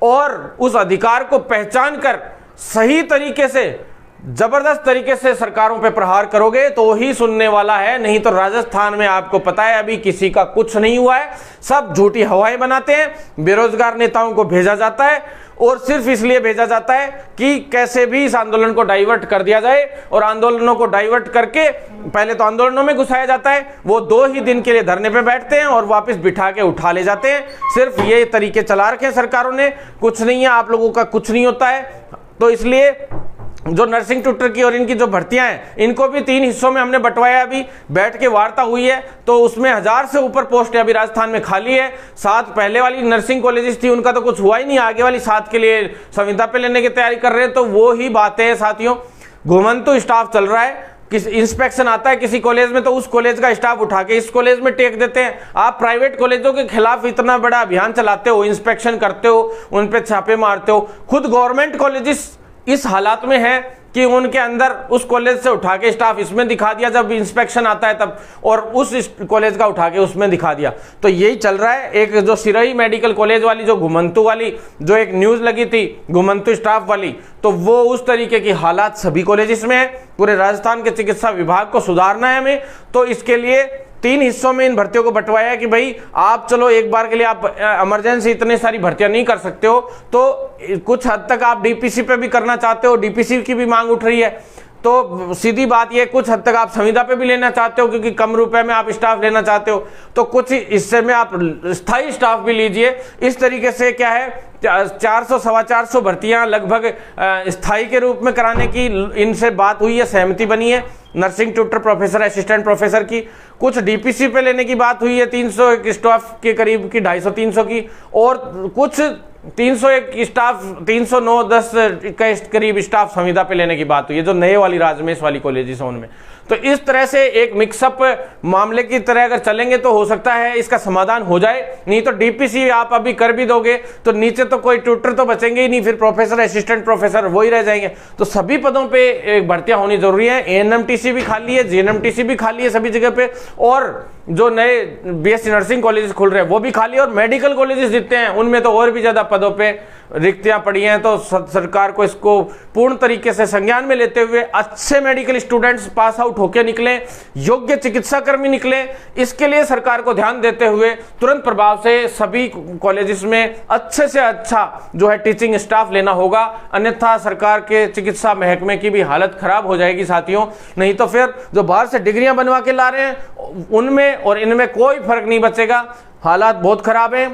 और उस अधिकार को पहचान कर सही तरीके से, जबरदस्त तरीके से सरकारों पे प्रहार करोगे तो ही सुनने वाला है। नहीं तो राजस्थान में आपको पता है अभी किसी का कुछ नहीं हुआ है, सब झूठी हवाएं बनाते हैं। बेरोजगार नेताओं को भेजा जाता है और सिर्फ इसलिए भेजा जाता है कि कैसे भी इस आंदोलन को डाइवर्ट कर दिया जाए, और आंदोलनों को डाइवर्ट करके पहले तो आंदोलनों में घुसाया जाता है, वो 2 ही दिन के लिए धरने पे बैठते हैं और वापस बिठा के उठा ले जाते हैं। सिर्फ ये तरीके चला रखे सरकारों ने, कुछ नहीं है, आप लोगों का कुछ नहीं होता है। तो इसलिए जो नर्सिंग ट्यूटर की और इनकी जो भर्तियां हैं, इनको भी 3 हिस्सों में हमने बंटवाया। अभी बैठ के वार्ता हुई है, तो उसमें 1000 से ऊपर पोस्ट अभी राजस्थान में खाली है। 7 पहले वाली नर्सिंग कॉलेजेस थी, उनका तो कुछ हुआ ही नहीं, आगे वाली 7 के लिए संविदा पे लेने की तैयारी कर रहे हैं। तो वो ही बातें हैं साथियों, घुमंतु स्टाफ चल रहा है। किस इंस्पेक्शन आता है किसी कॉलेज में तो उस कॉलेज का स्टाफ उठा के इस कॉलेज में टेक देते हैं। आप प्राइवेट कॉलेजों के खिलाफ इतना बड़ा अभियान चलाते हो, इंस्पेक्शन करते हो, उन पे छापे मारते हो। खुद गवर्नमेंट कॉलेजेस इस हालात में है कि उनके अंदर उस कॉलेज से उठा के स्टाफ इसमें दिखा दिया जब इंस्पेक्शन आता है तब, और उस कॉलेज का उठा के उसमें दिखा दिया। तो यही चल रहा है। एक जो सिरही मेडिकल कॉलेज वाली जो घुमंतु वाली जो एक न्यूज लगी थी घुमंतु स्टाफ वाली, तो वो उस तरीके की हालात सभी कॉलेजेस में है। पूरे राजस्थान के चिकित्सा विभाग को सुधारना है हमें। तो इसके लिए 3 हिस्सों में इन भर्तियों को बंटवाया है कि भाई आप चलो एक बार के लिए आप इमरजेंसी इतनी सारी भर्तियां नहीं कर सकते हो, तो कुछ हद तक आप डीपीसी पे भी करना चाहते हो, डीपीसी की भी मांग उठ रही है। तो सीधी बात ये, कुछ हद तक आप संविदा पे भी लेना चाहते हो क्योंकि कम रुपए में आप स्टाफ लेना चाहते हो, तो कुछ हिस्से में आप स्थायी स्टाफ भी लीजिए। इस तरीके से क्या है 400 सवा 400 भर्तियां लगभग स्थायी के रूप में कराने की इनसे बात हुई है, सहमति बनी है। Nursing tutor, professor, assistant professor की कुछ डीपीसी पे लेने की बात हुई है, 300 स्टाफ के करीब की, 250-300 की, और कुछ 301 स्टाफ, 309-10 के करीब स्टाफ संविदा पे लेने की बात हुई है, जो नए वाली राजमेश वाली कॉलेजेस हैं उनमें। तो इस तरह से एक मिक्सअप मामले की तरह अगर चलेंगे तो हो सकता है इसका समाधान हो जाए, नहीं तो डीपीसी आप अभी कर भी दोगे तो नीचे तो कोई ट्यूटर तो बचेंगे ही नहीं, फिर प्रोफेसर, असिस्टेंट प्रोफेसर वही रह जाएंगे। तो सभी पदों पे भर्तियां होनी जरूरी है। एएनएमटीसी भी खाली है, जीएनएमटीसी भी खाली है सभी जगह पे, और जो नए बीएससी नर्सिंग कॉलेजेस खुल रहे हैं वो भी खाली है, और मेडिकल कॉलेजेस जितने हैं उनमें तो और भी ज्यादा पदों पे रिक्तियां पड़ी हैं। तो सरकार को इसको पूर्ण तरीके से संज्ञान में लेते हुए अच्छे मेडिकल स्टूडेंट्स पास आउट होकर निकले, योग्य चिकित्सा कर्मी निकले, इसके लिए सरकार को ध्यान देते हुए तुरंत प्रभाव से सभी कॉलेजेस में अच्छे से अच्छा जो है टीचिंग स्टाफ लेना होगा, अन्यथा सरकार के चिकित्सा महकमे की भी हालत खराब हो जाएगी साथियों। नहीं तो फिर जो बाहर से डिग्रियां बनवा के ला रहे हैं उनमें और इनमें कोई फर्क नहीं बचेगा, हालात बहुत खराब है।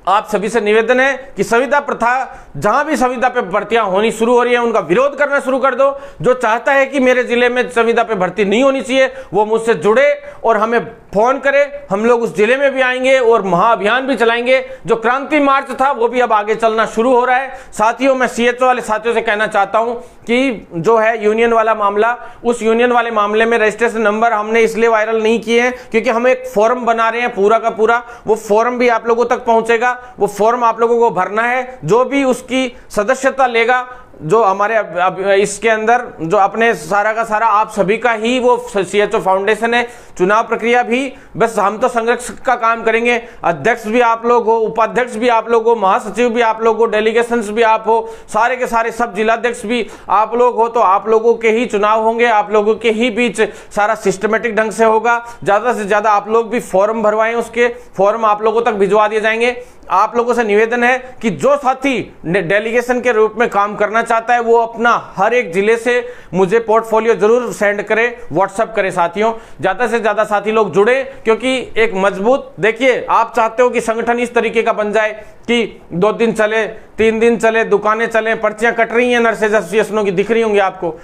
आप सभी से निवेदन है कि संविदा प्रथा, जहां भी संविदा पे भर्तियां होनी शुरू हो रही है उनका विरोध करना शुरू कर दो। जो चाहता है कि मेरे जिले में संविदा पे भर्ती नहीं होनी चाहिए वो मुझसे जुड़े और हमें फोन करे, हम लोग उस जिले में भी आएंगे और महाअभियान भी चलाएंगे। जो क्रांति मार्च था वो भी अब आगे चलना शुरू हो रहा है। साथियों, मैं सीएचओ वाले साथियों से कहना चाहता हूं कि जो है यूनियन वाला मामला, उस यूनियन वाले मामले में रजिस्ट्रेशन नंबर हमने इसलिए वायरल नहीं किए हैं क्योंकि हम एक फॉर्म बना रहे हैं पूरा का पूरा, वो फॉर्म भी आप लोगों तक पहुंचेगा। वो फॉर्म आप लोगों को भरना है, जो भी उसकी सदस्यता लेगा, जो हमारे अब इसके अंदर जो अपने सारा का सारा आप सभी का ही वो सीएचओ फाउंडेशन है। चुनाव प्रक्रिया भी बस हम तो संरक्षक का काम करेंगे, अध्यक्ष भी आप लोग हो, उपाध्यक्ष भी आप लोग हो, महासचिव भी आप लोग हो, डेलीगेशंस भी आप हो, सारे के सारे सब जिलाध्यक्ष भी आप लोग हो। तो आप लोगों के ही चुनाव होंगे, आप लोगों के ही बीच सारा सिस्टमेटिक ढंग से होगा। ज्यादा से ज्यादा आप लोग भी फॉर्म भरवाएं, उसके फॉर्म आप लोगों तक भिजवा दिए जाएंगे। आप लोगों से निवेदन है कि जो साथी डेलीगेशन के रूप में काम करना चाहता है वो अपना हर एक जिले से मुझे पोर्टफोलियो जरूर सेंड करे, व्हाट्सएप करे। साथियों, ज्यादा से ज्यादा साथी लोग जुड़े, क्योंकि एक मजबूत, देखिए आप चाहते हो कि संगठन इस तरीके का बन जाए कि 2 दिन चले, 3 दिन चले, दुकानें चले, पर्चियां कट रही हैं नर्सेज एसोसिएशनों की, दिख रही होंगी आपको,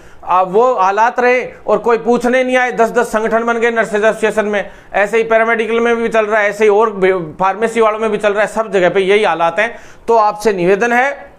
वो हालात रहे और कोई पूछने नहीं आए। 10-10 संगठन बन गए नर्सेज एसोसिएशन में। ऐसे ही पैरामेडिकल में भी चल रहा है, ऐसे ही और फार्मेसी वालों में भी चल रहा है, सब जगह पे यही हालात हैं। तो आपसे निवेदन है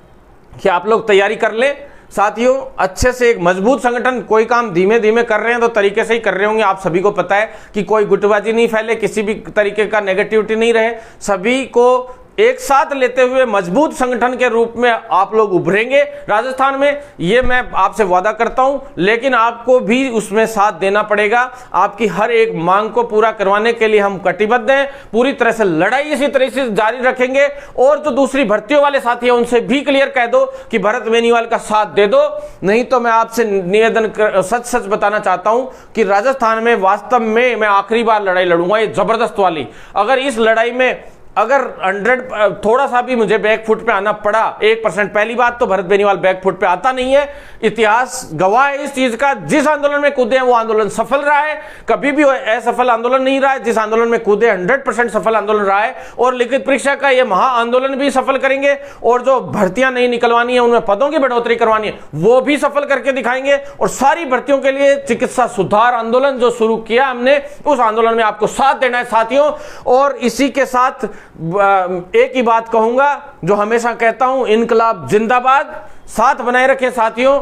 कि आप लोग तैयारी कर लें साथियों, अच्छे से एक मजबूत संगठन। कोई काम धीमे धीमे कर रहे हैं तो तरीके से ही कर रहे होंगे, आप सभी को पता है कि कोई गुटबाजी नहीं फैले, किसी भी तरीके का नेगेटिविटी नहीं रहे, सभी को एक साथ लेते हुए मजबूत संगठन के रूप में आप लोग उभरेंगे राजस्थान में, ये मैं आपसे वादा करता हूं। लेकिन आपको भी उसमें साथ देना पड़ेगा। आपकी हर एक मांग को पूरा करवाने के लिए हम कटिबद्ध हैं। पूरी तरह से लड़ाई इसी तरह से जारी रखेंगे। और जो दूसरी भर्तियों वाले साथी हैं उनसे भी क्लियर कह दो कि भरत बेनीवाल का साथ दे दो। नहीं तो मैं आपसे निवेदन सच बताना चाहता हूं कि राजस्थान में वास्तव में मैं आखिरी बार लड़ाई लड़ूंगा, ये जबरदस्त वाली। अगर इस लड़ाई में अगर 100 थोड़ा सा भी मुझे बैकफुट पे आना पड़ा 1%, पहली बात तो भरत बेनीवाल बैकफुट पे आता नहीं है। इतिहास गवाह है इस चीज का। जिस आंदोलन में कूदे हैं वो आंदोलन सफल रहा है, कभी भी असफल आंदोलन नहीं रहा है। जिस आंदोलन में कूदे 100% सफल आंदोलन रहा है। और लिखित परीक्षा का ये महा आंदोलन भी सफल करेंगे। और जो भर्तियां नहीं निकलवानी है, उनमें पदों की बढ़ोतरी करवानी है, वो भी सफल करके दिखाएंगे। और सारी भर्तियों के लिए चिकित्सा सुधार आंदोलन जो शुरू किया हमने, उस आंदोलन में आपको साथ देना है साथियों। और इसी के साथ एक ही बात कहूंगा जो हमेशा कहता हूं, इनकलाब जिंदाबाद। साथ बनाए रखें साथियों,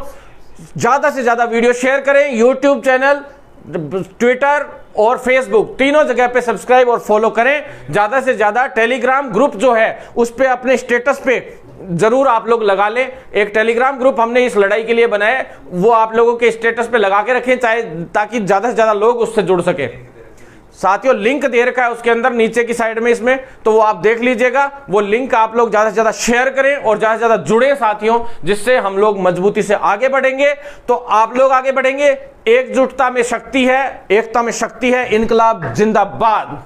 ज्यादा से ज्यादा वीडियो शेयर करें। यूट्यूब चैनल, ट्विटर और फेसबुक तीनों जगह पे सब्सक्राइब और फॉलो करें। ज्यादा से ज्यादा टेलीग्राम ग्रुप जो है उस पे अपने स्टेटस पे जरूर आप लोग लगा लें। एक टेलीग्राम ग्रुप हमने इस लड़ाई के लिए बनाया, वो आप लोगों के स्टेटस पे लगा के रखें, चाहे ताकि ज्यादा से ज्यादा लोग उससे जुड़ सके। साथियों, लिंक दे रखा है उसके अंदर नीचे की साइड में, इसमें तो वो आप देख लीजिएगा। वो लिंक आप लोग ज्यादा से ज्यादा शेयर करें और ज्यादा से ज्यादा जुड़े साथियों, जिससे हम लोग मजबूती से आगे बढ़ेंगे। तो आप लोग आगे बढ़ेंगे। एकजुटता में शक्ति है, एकता में शक्ति है। इनकलाब जिंदाबाद।